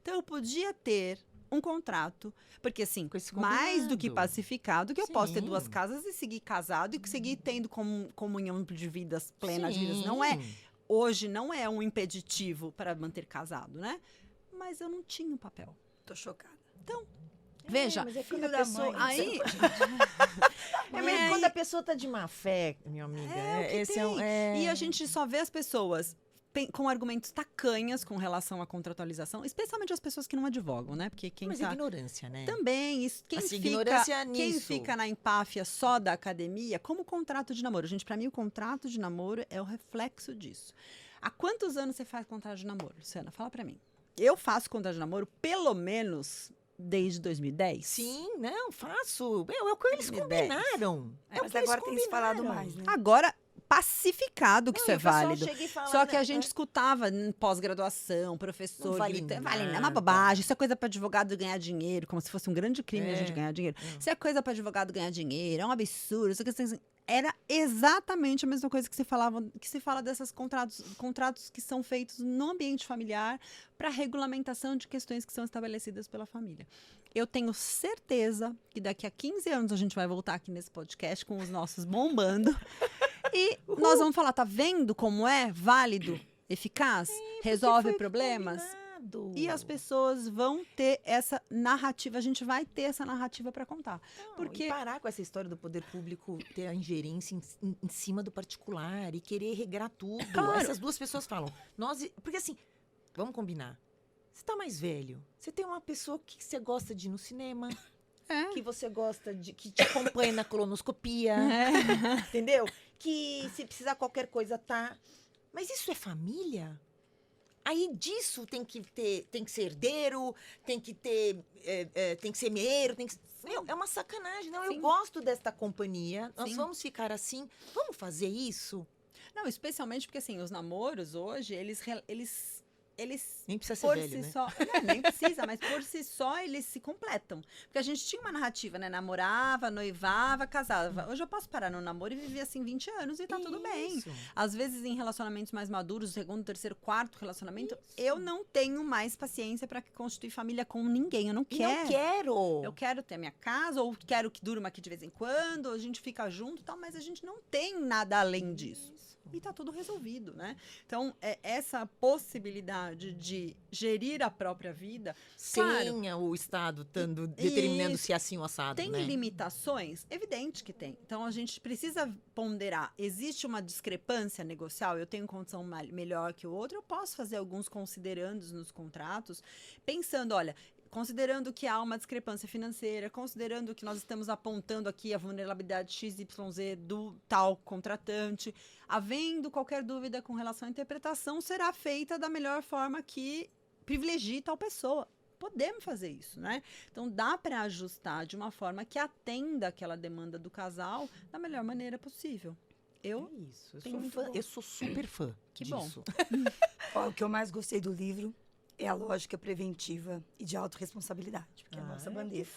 Então eu podia ter um contrato, porque assim, Com esse mais do que combinado. pacificado, que eu posso ter Sim. 2 casas e seguir casado e seguir tendo comunhão de vidas plenas, de vidas. Sim. Hoje não é um impeditivo para manter casado, né? Mas eu não tinha o papel. Tô chocada. Veja, mas é filho quando a da pessoa... mãe. aí... mas quando a pessoa tá de má fé, minha amiga, É o que esse tem. é... E a gente só vê as pessoas com argumentos tacanhas com relação à contratualização, especialmente as pessoas que não advogam, né? Porque quem Mas tá... ignorância, né? Também, isso, Assim, ignorância quem nisso. fica na empáfia só da academia, como contrato de namoro. Gente, pra mim o contrato de namoro é o reflexo disso. Há quantos anos você faz contrato de namoro, Luciana? Fala pra mim. Eu faço contrato de namoro pelo menos desde 2010. Sim, não, faço. É o que eles 2010. combinaram. É o Mas que eles agora tem se falado combinaram. mais, né? Agora, pacificado que Não, isso e é o pessoal válido. chega e fala, Só que né, a gente escutava em pós-graduação, professor, Não vale gritando, nada. é uma bobagem, isso é coisa para advogado ganhar dinheiro, como se fosse um grande crime a É. gente ganhar dinheiro. Isso é coisa para advogado ganhar dinheiro, é um absurdo. Isso aqui, assim, era exatamente a mesma coisa que se fala desses contratos que são feitos no ambiente familiar para regulamentação de questões que são estabelecidas pela família. Eu tenho certeza que daqui a 15 anos a gente vai voltar aqui nesse podcast com os nossos bombando. E nós vamos falar, tá vendo como é válido, eficaz, resolve Foi problemas? combinado. E as pessoas vão ter essa narrativa, a gente vai ter essa narrativa para contar. Não, porque- e parar com essa história do poder público ter a ingerência em cima do particular e querer regrar tudo. Claro. Essas duas pessoas falam. Porque assim, vamos combinar. Você tá mais velho. Você tem uma pessoa que você gosta de ir no cinema. É. Que você gosta de... Que te acompanha na colonoscopia. Entendeu? Que se precisar qualquer coisa, tá. Mas isso é família? Aí disso tem que ser herdeiro, tem que ser meeiro, tem que... Meu, é uma sacanagem. Não, Sim. eu gosto desta companhia. Nós Sim. vamos ficar assim. Vamos fazer isso? Não, especialmente porque assim, os namoros hoje, eles Nem precisa ser por velho, si né? só, não, nem precisa, mas por si só eles se completam. Porque a gente tinha uma narrativa, né? Namorava, noivava, casava. Hoje eu posso parar no namoro e viver assim 20 anos e tá tudo bem. Isso. Às vezes em relacionamentos mais maduros, segundo, terceiro, quarto relacionamento, eu não tenho mais paciência para constituir família com ninguém. Eu não E quero. não quero. Eu quero ter a minha casa, ou quero que durma aqui de vez em quando, a gente fica junto e tal, mas a gente não tem nada além disso. E tá tudo resolvido, né? Então, essa possibilidade de gerir a própria vida, Sem o Estado determinando se é assim ou assado, tem né? limitações? Evidente que tem. Então, a gente precisa ponderar. Existe uma discrepância negocial? Eu tenho condição melhor que o outro? Eu posso fazer alguns considerandos nos contratos, pensando, olha... Considerando que há uma discrepância financeira, considerando que nós estamos apontando aqui a vulnerabilidade XYZ do tal contratante, havendo qualquer dúvida com relação à interpretação, será feita da melhor forma que privilegie tal pessoa. Podemos fazer isso, né? Então, dá para ajustar de uma forma que atenda aquela demanda do casal da melhor maneira possível. Eu É isso. Eu tenho sou muito fã, bom. eu sou super fã Que bom. disso. Ó, o que eu mais gostei do livro é a lógica preventiva e de autorresponsabilidade, porque é a nossa É bandeira. que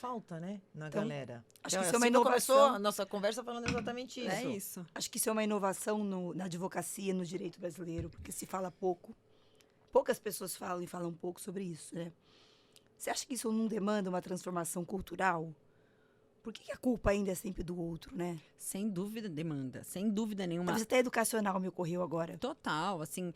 falta, né, na Então, galera. acho que A isso é uma Silvia começou inovação. a nossa conversa falando exatamente isso. É isso. Acho que isso é uma inovação na advocacia, no direito brasileiro, porque se fala pouco. Poucas pessoas falam e falam pouco sobre isso, né? Você acha que isso não demanda uma transformação cultural? Por que a culpa ainda é sempre do outro, né? Sem dúvida demanda, sem dúvida nenhuma. Talvez até educacional me ocorreu agora. Total, assim,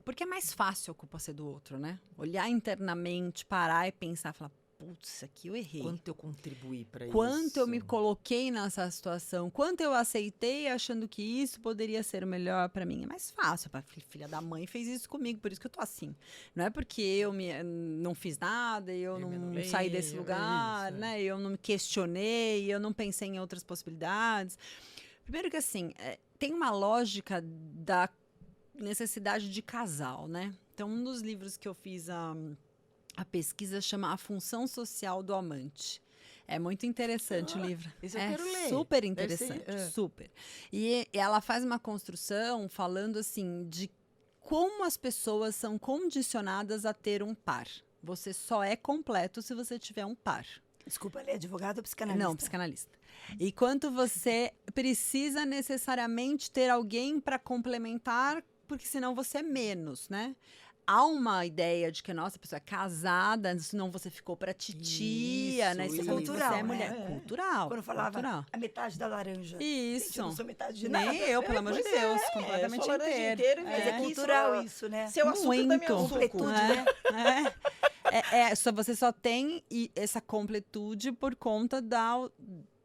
porque é mais fácil a culpa ser do outro, né? Olhar internamente, parar e pensar, falar, putz, aqui eu errei. Quanto eu contribuí para isso? Quanto eu me coloquei nessa situação, quanto eu aceitei achando que isso poderia ser o melhor pra mim. É mais fácil, a filha da mãe fez isso comigo, por isso que eu tô assim. Não é porque eu não fiz nada, eu me não anulei, saí desse lugar, isso, né? Eu não me questionei, eu não pensei em outras possibilidades. Primeiro que assim, tem uma lógica da necessidade de casal, né? Então, um dos livros que eu fiz a pesquisa chama A Função Social do Amante. É muito interessante o livro. esse eu É quero ler. super Deve ser, interessante, super. E ela faz uma construção falando assim de como as pessoas são condicionadas a ter um par. Você só é completo se você tiver um par. Desculpa, ele é advogado ou psicanalista? Não, psicanalista. E quanto você precisa necessariamente ter alguém para complementar, porque senão você é menos, né? Há uma ideia de que, nossa, a pessoa é casada, senão você ficou pra titia, Isso, né? isso. Cultural, Você é né? mulher. É. Cultural. Quando eu falava cultural. a metade da laranja. Isso. Gente, eu não sou metade de nada. Nem eu, pelo amor de pois é, Deus. eu Completamente sou laranja inteira. inteira, mas Mas é cultural isso, né? Seu açúcar da minha Muito. açúcar. Completude, né? Você só tem essa completude por conta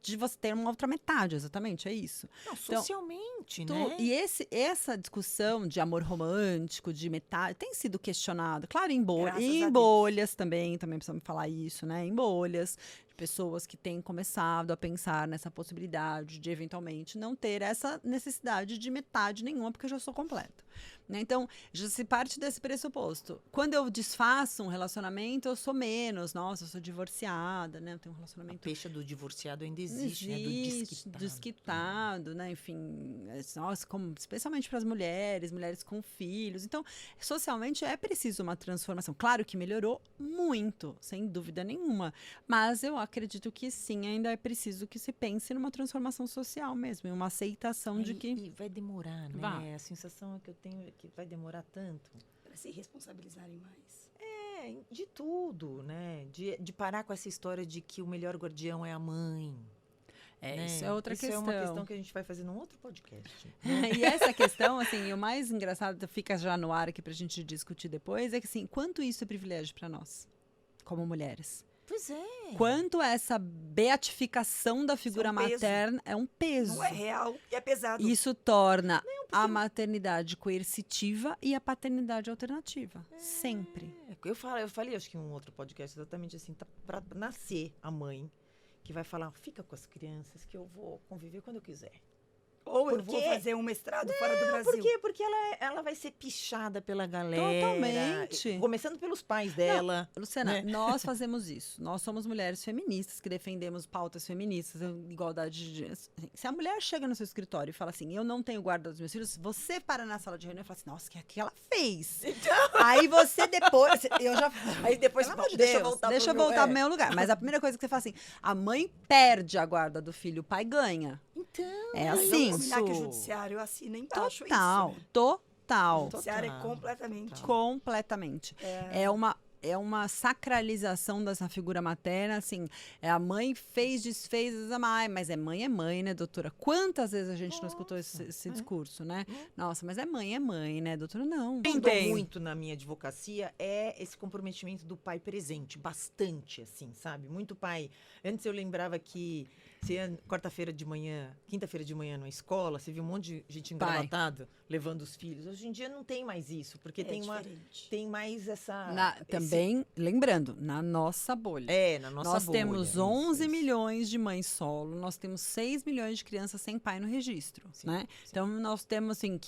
de você ter uma outra metade, exatamente, é isso. Não, socialmente, né? E essa discussão de amor romântico, de metade, tem sido questionada, claro, em Graças a em Deus. bolhas também precisamos falar isso, né? Em bolhas, de pessoas que têm começado a pensar nessa possibilidade de, eventualmente, não ter essa necessidade de metade nenhuma, porque eu já sou completo. Né? Então, já se parte desse pressuposto. Quando eu desfaço um relacionamento, eu sou menos. Nossa, eu sou divorciada, né? Eu tenho um A relacionamento peixa do divorciado ainda existe, né? Do desquitado. desquitado, né? Enfim, nossa, especialmente para as mulheres com filhos. Então, socialmente é preciso uma transformação. Claro que melhorou muito, sem dúvida nenhuma. Mas eu acredito que sim, ainda é preciso que se pense numa transformação social mesmo, em uma aceitação de que. E vai demorar, né? Vai. A sensação que eu tenho é que vai demorar tanto. Para se responsabilizarem mais. De tudo, né? De parar com essa história de que o melhor guardião é a mãe. Né? Isso é outra questão. Isso é uma questão que a gente vai fazer num outro podcast. E essa questão, assim, o mais engraçado, fica já no ar aqui pra gente discutir depois, é que, assim, quanto isso é privilégio para nós, como mulheres. Pois é. Quanto essa beatificação da figura é um peso. materna é um peso. Não é real e é pesado. Isso torna a maternidade coercitiva e a paternidade alternativa. Sempre. Eu falei, acho que em um outro podcast, exatamente assim, tá pra nascer a mãe que vai falar, fica com as crianças que eu vou conviver quando eu quiser. Ou eu Por vou quê? fazer um mestrado fora do Brasil. Por quê? Porque ela vai ser pichada pela galera. Totalmente. Começando pelos pais dela. Luciana, né? nós fazemos isso. Nós somos mulheres feministas que defendemos pautas feministas, igualdade de... Se a mulher chega no seu escritório e fala assim, eu não tenho guarda dos meus filhos, você para na sala de reunião e fala assim, nossa, o que ela fez? Aí você depois... Eu já... Aí depois, Pelo amor de deixa eu Deus, voltar deixa eu pro voltar pro meu... meu lugar. Mas a primeira coisa que você fala assim, a mãe perde a guarda do filho, o pai ganha. Então, É Mas assim. vamos combinar que o judiciário assina embaixo Total, isso, né? total. O judiciário é Total. completamente... Completamente. É uma sacralização dessa figura materna, assim, a mãe desfez, mas é mãe, né, doutora? Quantas vezes a gente não escutou esse discurso, né? Nossa, mas é mãe, né, doutora? Não. mudou muito na minha advocacia é esse comprometimento do pai presente, bastante, assim, sabe? Muito pai. Antes eu lembrava que Você ia quarta-feira de manhã, quinta-feira de manhã na escola, você viu um monte de gente engravatada levando os filhos. Hoje em dia não tem mais isso, porque tem mais essa... Também, lembrando, na nossa bolha. Na nossa Nós bolha. temos 11 milhões de mães solo, nós temos 6 milhões de crianças sem pai no registro, né? Sim. Então, nós temos, assim,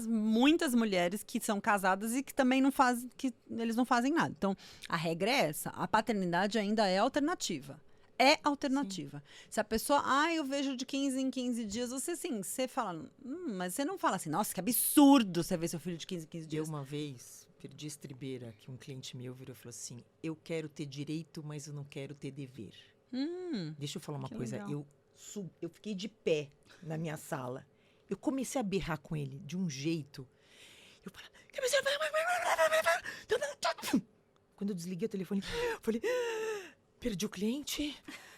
muitas mulheres que são casadas e que também não fazem, que eles não fazem nada. Então, a regra é essa, a paternidade ainda é alternativa. É alternativa. Sim. Se a pessoa, eu vejo de 15 em 15 dias, você fala, mas você não fala assim, nossa, que absurdo você ver seu filho de 15 em 15 dias. Eu uma vez perdi a estribeira, que um cliente meu virou e falou assim, eu quero ter direito, mas eu não quero ter dever. Deixa eu falar uma coisa, eu fiquei de pé na minha sala, eu comecei a berrar com ele de um jeito, eu falei, quando eu desliguei o telefone, eu falei, perdi o cliente.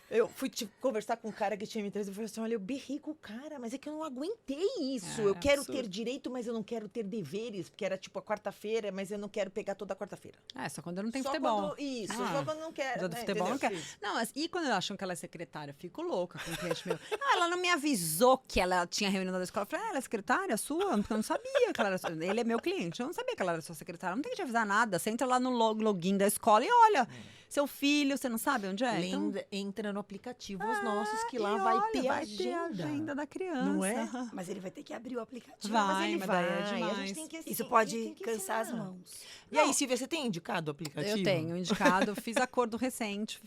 Eu fui conversar com um cara que tinha me trazido e falei assim, olha, eu berrei com o cara, mas é que eu não aguentei isso. Eu quero ter direito, mas eu não quero ter deveres, porque era tipo a quarta-feira, mas eu não quero pegar toda a quarta-feira. Só quando eu não tenho futebol. Só quando eu não quero. Do futebol não quero. Não, e quando acham que ela é secretária? Eu fico louca com o cliente meu. Ela não me avisou que ela tinha reunião da escola. Eu falei, ela é secretária sua? Porque eu não sabia que ela era sua. Ele é meu cliente, eu não sabia que ela era sua secretária. Não tem que te avisar nada. Você entra lá no login da escola e olha. Seu filho, você não sabe onde é? Então, entra no aplicativo os nossos, que lá vai ter a agenda da criança. Não é? Mas ele vai ter que abrir o aplicativo. Mas ele vai. A gente tem que, isso pode cansar as mãos. E aí, Silvia, você tem indicado o aplicativo? Eu tenho indicado. Fiz acordo recente,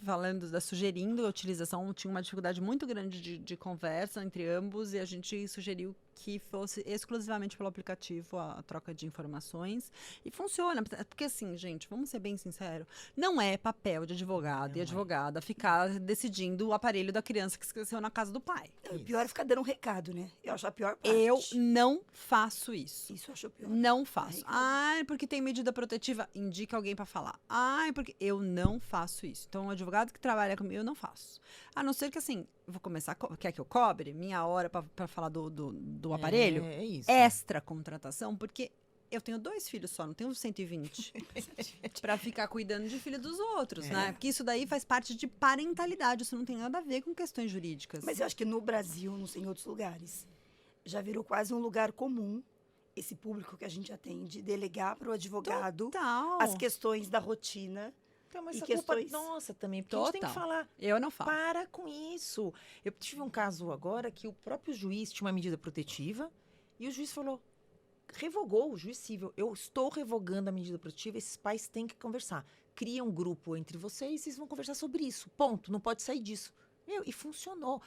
sugerindo a utilização. Tinha uma dificuldade muito grande de conversa entre ambos e a gente sugeriu que fosse exclusivamente pelo aplicativo a troca de informações. E funciona. Porque assim, gente, vamos ser bem sinceros, não é papel de advogado e advogada ficar decidindo o aparelho da criança que esqueceu na casa do pai. O pior é ficar dando um recado, né? Eu acho a pior parte. Eu não faço isso. Isso eu acho pior. Não faço. Porque tem medida protetiva, indica alguém pra falar. Porque eu não faço isso. Então, o advogado que trabalha comigo, eu não faço. A não ser que, assim, eu vou começar, quer que eu cobre minha hora pra falar do aparelho? É isso. Extra contratação, porque eu tenho 2 filhos só, não tenho 120. Pra ficar cuidando de filho dos outros, né? Porque isso daí faz parte de parentalidade, isso não tem nada a ver com questões jurídicas. Mas eu acho que no Brasil, não sei em outros lugares, já virou quase um lugar comum esse público que a gente atende, delegar para o advogado as questões da rotina. Então, mas essa culpa nossa também, porque a gente tem que falar. Eu não falo. Para com isso. Eu tive um caso agora que o próprio juiz tinha uma medida protetiva e o juiz falou, revogou o juiz civil. Eu estou revogando a medida protetiva, esses pais têm que conversar. Cria um grupo entre vocês e vocês vão conversar sobre isso. Ponto. Não pode sair disso. E funcionou.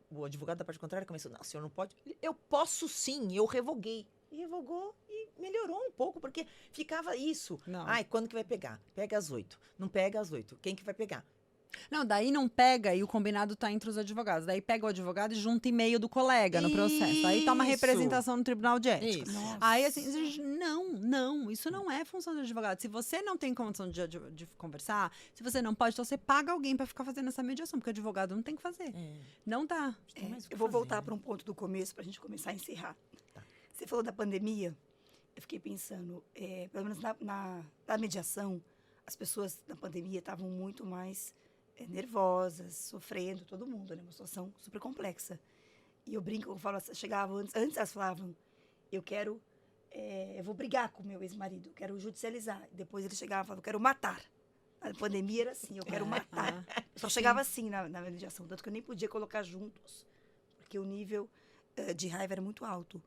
O advogado da parte contrária começou, não, o senhor não pode. Eu posso sim, eu revoguei. E revogou e melhorou um pouco, porque ficava isso. Não. Quando que vai pegar? Pega às 8. Não pega às 8. Quem que vai pegar? Não, daí não pega e o combinado tá entre os advogados. Daí pega o advogado e junta e-mail do colega no processo. Aí toma representação no tribunal de ética. Aí assim, não, isso não é função do advogado. Se você não tem condição de conversar, se você não pode, então você paga alguém para ficar fazendo essa mediação, porque o advogado não tem que fazer. Não dá. Eu vou voltar para um ponto do começo pra gente começar a encerrar. Tá. Você falou da pandemia, eu fiquei pensando, pelo menos na mediação, as pessoas na pandemia estavam muito mais nervosas, sofrendo, todo mundo, né? Uma situação super complexa. E eu brinco, eu falo, chegava antes elas falavam, eu vou brigar com o meu ex-marido, eu quero judicializar. Depois ele chegava e falava, eu quero matar. A pandemia era assim, eu quero matar. Eu só chegava assim na mediação, tanto que eu nem podia colocar juntos, porque o nível de raiva era muito alto.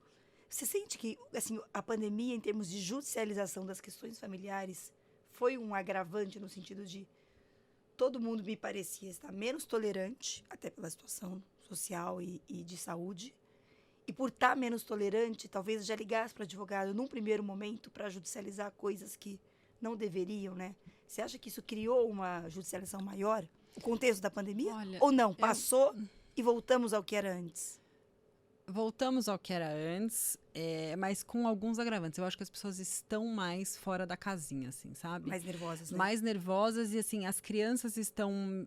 Você sente que assim, a pandemia, em termos de judicialização das questões familiares, foi um agravante no sentido de todo mundo me parecia estar menos tolerante, até pela situação social e de saúde. E por estar menos tolerante, talvez já ligasse para o advogado num primeiro momento para judicializar coisas que não deveriam, né? Você acha que isso criou uma judicialização maior? O contexto da pandemia? Olha, ou não? Passou e voltamos ao que era antes? Voltamos ao que era antes, mas com alguns agravantes. Eu acho que as pessoas estão mais fora da casinha, assim, sabe? Mais nervosas, né? Mais nervosas e, assim, as crianças estão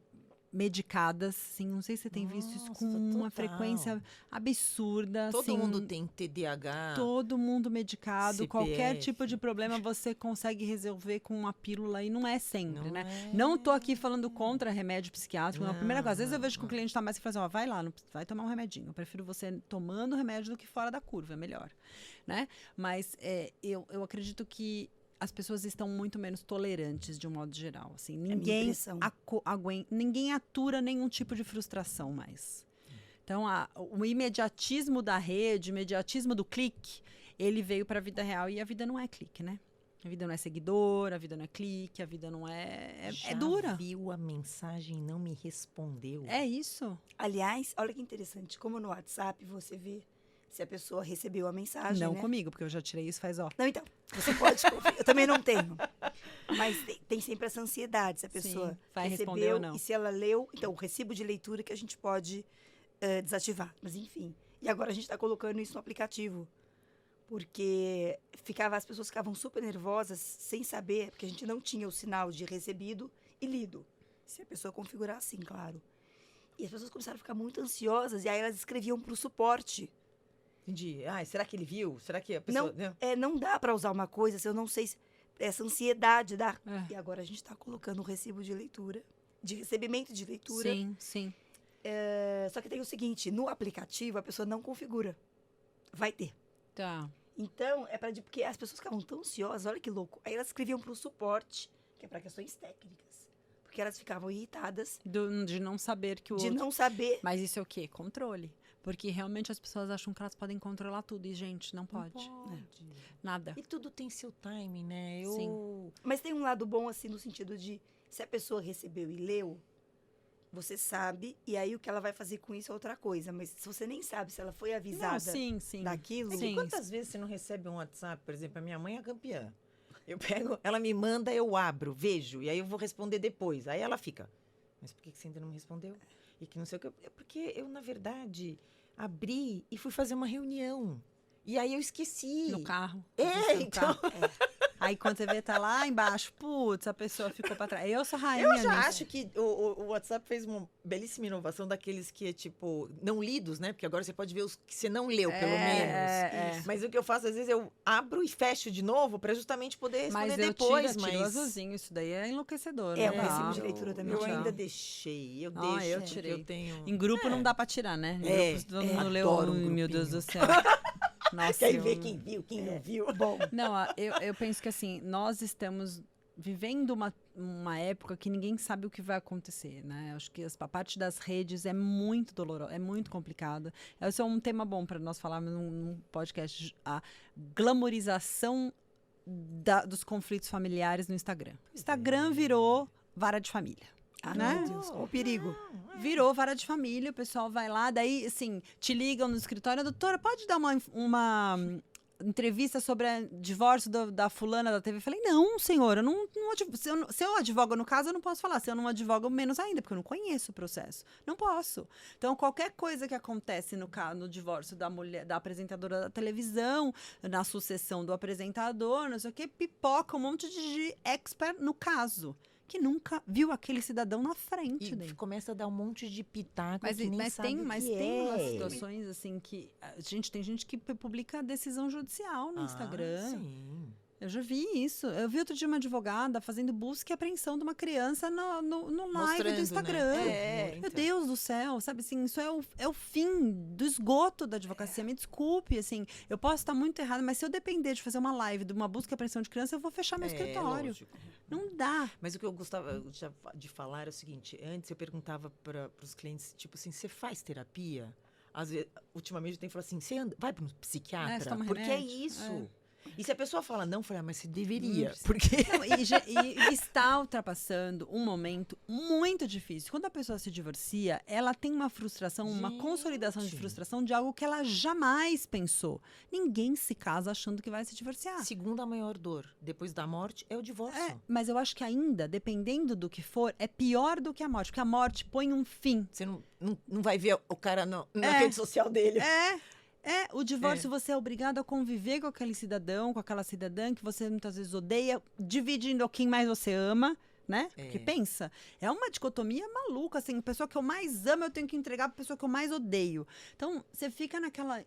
medicadas, assim, não sei se você tem visto isso com Nossa, uma total. frequência absurda. Todo assim, mundo tem TDAH. todo mundo medicado, qualquer CPF. tipo de problema você consegue resolver com uma pílula e não é sempre, Não né? é. Não tô aqui falando contra remédio psiquiátrico, não. A primeira coisa, às vezes eu Não, vejo que o cliente tá mais e fala assim, ó, vai lá, vai tomar um remedinho. Eu prefiro você tomando o remédio do que fora da curva, é melhor, né? Mas eu acredito que as pessoas estão muito menos tolerantes de um modo geral, assim. minha Ninguém impressão. ninguém atura nenhum tipo de frustração mais. Então, o imediatismo da rede, o imediatismo do clique, ele veio para a vida real e a vida não é clique, né? A vida não é seguidor, a vida não é clique, a vida não é... Já É dura. viu a mensagem e não me respondeu. É isso. Aliás, olha que interessante, como no WhatsApp você vê se a pessoa recebeu a mensagem, Não né? comigo, porque eu já tirei isso faz, ó. Não, então, você pode conferir. Eu também não tenho. Mas tem sempre essa ansiedade, se a pessoa Sim, vai recebeu responder ou não. e se ela leu. Então, o recibo de leitura que a gente pode desativar. Mas, enfim. E agora a gente está colocando isso no aplicativo. Porque as pessoas ficavam super nervosas sem saber, porque a gente não tinha o sinal de recebido e lido. Se a pessoa configurar assim, claro. E as pessoas começaram a ficar muito ansiosas e aí elas escreviam para o suporte. Entendi. Ah, será que ele viu? Será que a pessoa... Não dá para usar uma coisa se eu não sei se essa ansiedade dá. É. E agora a gente está colocando o recibo de leitura, de recebimento de leitura. Sim, sim. Só que tem o seguinte, no aplicativo a pessoa não configura. Vai ter. Tá. Então, porque as pessoas ficavam tão ansiosas, olha que louco. Aí elas escreviam para o suporte, que é para questões técnicas. Porque elas ficavam irritadas De não saber que o de outro... não saber. Mas isso é o quê? Controle. Porque realmente as pessoas acham que elas podem controlar tudo. E, gente, não pode. Nada. E tudo tem seu time, né? Sim. Mas tem um lado bom, assim, no sentido de, se a pessoa recebeu e leu, você sabe, e aí o que ela vai fazer com isso é outra coisa. Mas se você nem sabe se ela foi avisada Não, sim, sim. daquilo... É que Sim. quantas vezes você não recebe um WhatsApp? Por exemplo, a minha mãe é campeã. Eu pego, ela me manda, eu abro, vejo, e aí eu vou responder depois. Aí ela fica, mas por que você ainda não me respondeu? E que não sei o que. Porque eu, na verdade, abri e fui fazer uma reunião. E aí eu esqueci. No carro. É, No então. carro. Aí quando você vê, tá lá embaixo, putz, a pessoa ficou pra trás. Eu sou rainha Eu já nisso. acho que o WhatsApp fez uma belíssima inovação daqueles que é, tipo, não lidos, né? Porque agora você pode ver os que você não leu, pelo menos. Mas o que eu faço, às vezes, eu abro e fecho de novo pra justamente poder responder Mas eu depois. tiro azulzinho, isso daí é enlouquecedor. É, não o dá. recibo de leitura também Eu tira. ainda deixei, eu Ah, deixo. eu porque tirei. Eu tenho... Em grupo não dá pra tirar, né? Em É, grupo, todo mundo leu. adoro um Ai, meu grupinho. Deus do céu. Nossa, Quer eu- ver quem viu, quem não viu. Bom, Não, eu penso que assim, nós estamos vivendo uma época que ninguém sabe o que vai acontecer, né? Acho que a parte das redes é muito dolorosa, é muito complicada. Esse é um tema bom para nós falarmos num podcast, a glamorização dos conflitos familiares no Instagram. O Instagram virou vara de família. Né? meu Deus, o perigo. Virou vara de família, o pessoal vai lá, daí, assim, te ligam no escritório, doutora, pode dar uma entrevista sobre o divórcio da fulana da TV? Eu falei, não, senhora, se eu advogo no caso, eu não posso falar. Se eu não advogo, menos ainda, porque eu não conheço o processo. Não posso. Então, qualquer coisa que acontece no divórcio da mulher, da apresentadora da televisão, na sucessão do apresentador, não sei o quê, pipoca um monte de expert no caso, que nunca viu aquele cidadão na frente dele. E começa a dar um monte de pitaco Mas, que nem mas sabe tem, o mas que tem umas é. situações assim que tem gente que publica decisão judicial no Instagram. Sim. Eu já vi isso. Eu vi outro dia uma advogada fazendo busca e apreensão de uma criança no live Mostrando, do Instagram. né? Meu Então. Deus do céu, sabe assim, isso é o fim do esgoto da advocacia. Me desculpe, assim, eu posso estar muito errada, mas se eu depender de fazer uma live de uma busca e apreensão de criança, eu vou fechar meu escritório. Lógico. Não dá. Mas o que eu gostava de falar era o seguinte: antes eu perguntava para os clientes, tipo assim, você faz terapia? Às vezes, ultimamente eu tenho que falar assim, vai para um você psiquiatra? toma Porque remédio? é isso. É. E se a pessoa fala não, eu falei, mas você deveria. precisa. Porque Não, e está ultrapassando um momento muito difícil. Quando a pessoa se divorcia, ela tem uma frustração, uma Gente. consolidação de frustração de algo que ela jamais pensou. Ninguém se casa achando que vai se divorciar. segunda maior dor depois da morte é o divórcio. Mas eu acho que ainda, dependendo do que for, é pior do que a morte. Porque a morte põe um fim. Você não vai ver o cara na É. rede social dele. O divórcio você é obrigado a conviver com aquele cidadão, com aquela cidadã que você muitas vezes odeia, divide em quem mais você ama, né? Porque pensa, é uma dicotomia maluca, assim, a pessoa que eu mais amo eu tenho que entregar pra pessoa que eu mais odeio. Então, você fica daquela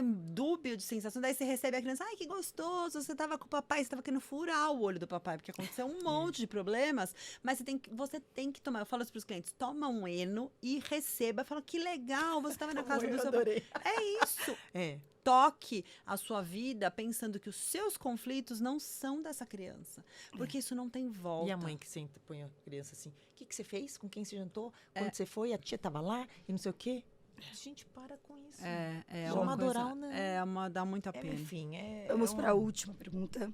dúbio de sensação, daí você recebe a criança, ai, que gostoso, você tava com o papai, você tava querendo furar o olho do papai, porque aconteceu um monte de problemas, mas você tem que tomar, eu falo isso pros clientes, toma um Eno e receba, fala, que legal, você tava na casa do seu pai. É isso. Toque a sua vida pensando que os seus conflitos não são dessa criança. Porque isso não tem volta. E a mãe que senta, põe a criança assim, o que você fez? Com quem você jantou? Quando você foi? A tia tava lá? E não sei o quê. Gente, para com isso. É uma adorar, né? Dá muita pena. Enfim, Vamos para a última pergunta.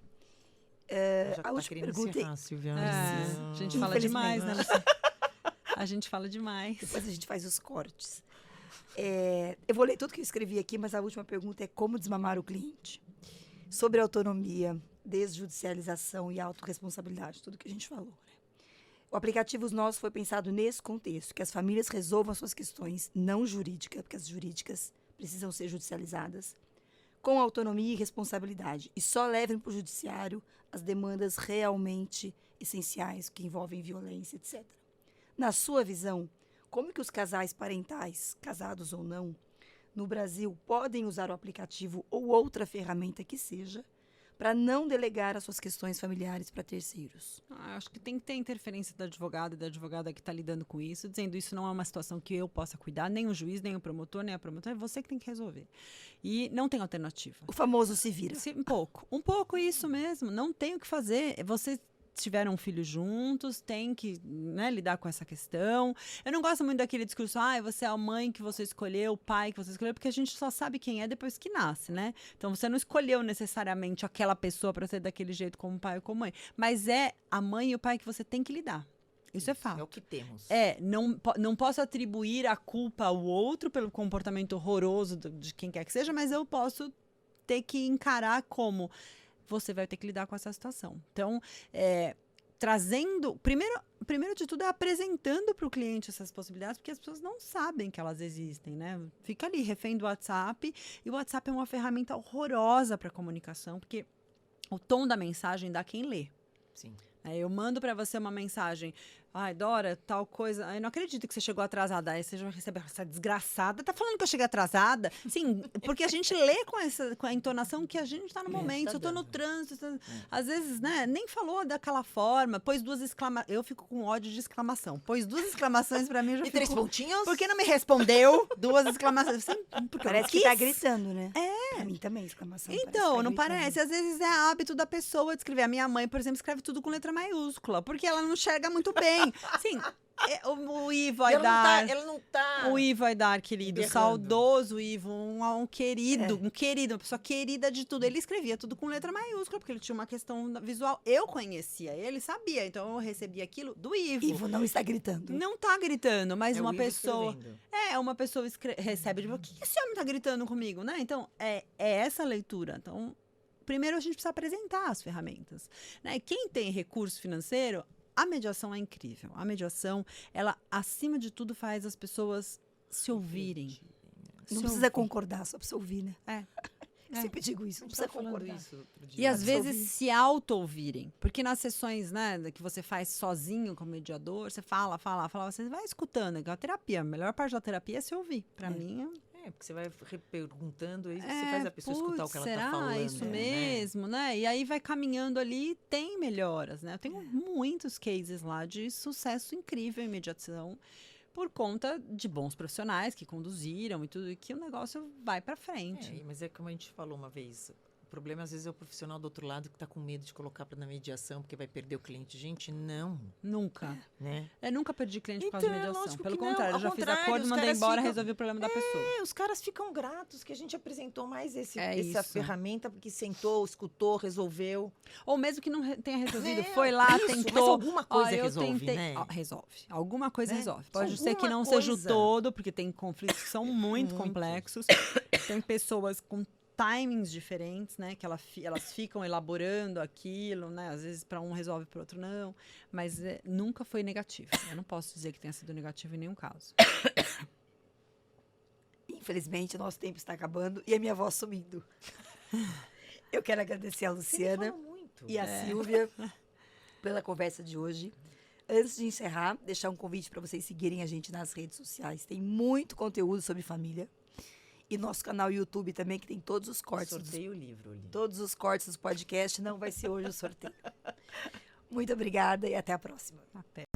A última pergunta encerrar, Silvia. A gente fala demais, né? A gente fala demais. Depois a gente faz os cortes. Eu vou ler tudo que eu escrevi aqui, mas a última pergunta é como desmamar o cliente. Sobre autonomia, desjudicialização e autorresponsabilidade, tudo que a gente falou. Né? O aplicativo Os Nossos foi pensado nesse contexto, que as famílias resolvam suas questões não jurídicas, porque as jurídicas precisam ser judicializadas, com autonomia e responsabilidade, e só levem para o judiciário as demandas realmente essenciais, que envolvem violência, etc. Na sua visão, como que os casais parentais, casados ou não, no Brasil, podem usar o aplicativo ou outra ferramenta que seja para não delegar as suas questões familiares para terceiros? Acho que tem que ter interferência do advogado e da advogada que está lidando com isso, dizendo isso não é uma situação que eu possa cuidar, nem o juiz, nem o promotor, nem a promotora, é você que tem que resolver. E não tem alternativa. O famoso se vira. Um pouco isso mesmo, não tem o que fazer. Você tiveram um filho juntos, tem que, né, lidar com essa questão. Eu não gosto muito daquele discurso, você é a mãe que você escolheu, o pai que você escolheu, porque a gente só sabe quem é depois que nasce, né? Então, você não escolheu necessariamente aquela pessoa para ser daquele jeito como pai ou como mãe, mas é a mãe e o pai que você tem que lidar. Isso é fato. É o que temos. Não posso atribuir a culpa ao outro pelo comportamento horroroso de quem quer que seja, mas eu posso ter que encarar como você vai ter que lidar com essa situação. Então, trazendo... Primeiro de tudo, é apresentando para o cliente essas possibilidades, porque as pessoas não sabem que elas existem, né? Fica ali, refém do WhatsApp, e o WhatsApp é uma ferramenta horrorosa para comunicação, porque o tom da mensagem dá quem lê. Sim. Eu mando para você uma mensagem, ai, Dora, tal coisa, eu não acredito que você chegou atrasada, aí você já recebe essa desgraçada, tá falando que eu cheguei atrasada? Sim, porque a gente lê com a entonação que a gente tá no momento, tá se eu tô no dando. trânsito, às vezes, né, nem falou daquela forma, pôs 2 exclamações, eu fico com ódio de exclamação, pôs 2 exclamações pra mim, eu já E fico... 3 pontinhos? Por que não me respondeu? 2 exclamações, porque Parece que tá gritando, né? Pra mim também, exclamação. Então, não parece? Às vezes é hábito da pessoa de escrever. A minha mãe, por exemplo, escreve tudo com letra maiúscula, porque ela não enxerga muito bem. Sim, o Ivo Aidar... Ela não tá... O Ivo Aidar, querido, berrando. saudoso Ivo, um querido, uma pessoa querida de tudo. Ele escrevia tudo com letra maiúscula, porque ele tinha uma questão visual. Eu conhecia, ele sabia, então eu recebia aquilo do Ivo. Ivo não está gritando. Não tá gritando, mas É o uma Ivo pessoa... escrevendo. Uma pessoa recebe, o que esse homem tá gritando comigo, né? Então, é essa leitura. Então, primeiro a gente precisa apresentar as ferramentas, né? Quem tem recurso financeiro, a mediação é incrível. A mediação, ela, acima de tudo, faz as pessoas se ouvirem. Não precisa concordar, só precisa ouvir, né? Eu sempre digo isso, não precisa falando concordar. isso outro dia. E às Precisa vezes ouvir. se auto-ouvirem. Porque nas sessões, né, que você faz sozinho como mediador, você fala, você vai escutando. É igual a terapia. A melhor parte da terapia é se ouvir. Pra mim, Porque você vai reperguntando, aí você faz a pessoa escutar o que ela será tá falando. isso né? mesmo, né? E aí vai caminhando ali, tem melhoras, né? Eu tenho muitos cases lá de sucesso incrível em mediação por conta de bons profissionais que conduziram e tudo, e que o negócio vai pra frente. Mas é como a gente falou uma vez. O problema, às vezes, é o profissional do outro lado que está com medo de colocar na mediação, porque vai perder o cliente. Gente, não. Nunca. Né? Eu nunca perdi cliente por causa de Então, mediação. lógico Pelo que não. contrário, Ao eu já fiz contrário, acordo, os mandei caras embora, ficam- resolvi o problema da pessoa. Os caras ficam gratos que a gente apresentou mais essa isso. ferramenta, porque sentou, escutou, resolveu. Ou mesmo que não tenha resolvido, É, foi lá, isso, tentou. mas alguma coisa eu resolve, tentei. né? Resolve. Alguma coisa Né? resolve. Pode ser que Alguma não seja o coisa. todo, porque tem conflitos que são muito Muitos. complexos. Tem pessoas com timings diferentes, né? Que elas ficam elaborando aquilo, né? Às vezes para um resolve, para outro não. Mas nunca foi negativo. Eu não posso dizer que tenha sido negativo em nenhum caso. Infelizmente, o nosso tempo está acabando e a minha voz sumindo. Eu quero agradecer a Você me Luciana fala muito. e a Silvia pela conversa de hoje. Antes de encerrar, deixar um convite para vocês seguirem a gente nas redes sociais. Tem muito conteúdo sobre família. E nosso canal YouTube também, que tem todos os cortes. Sorteio o livro. Todos os cortes do podcast. Não vai ser hoje o sorteio. Muito obrigada e até a próxima. Até.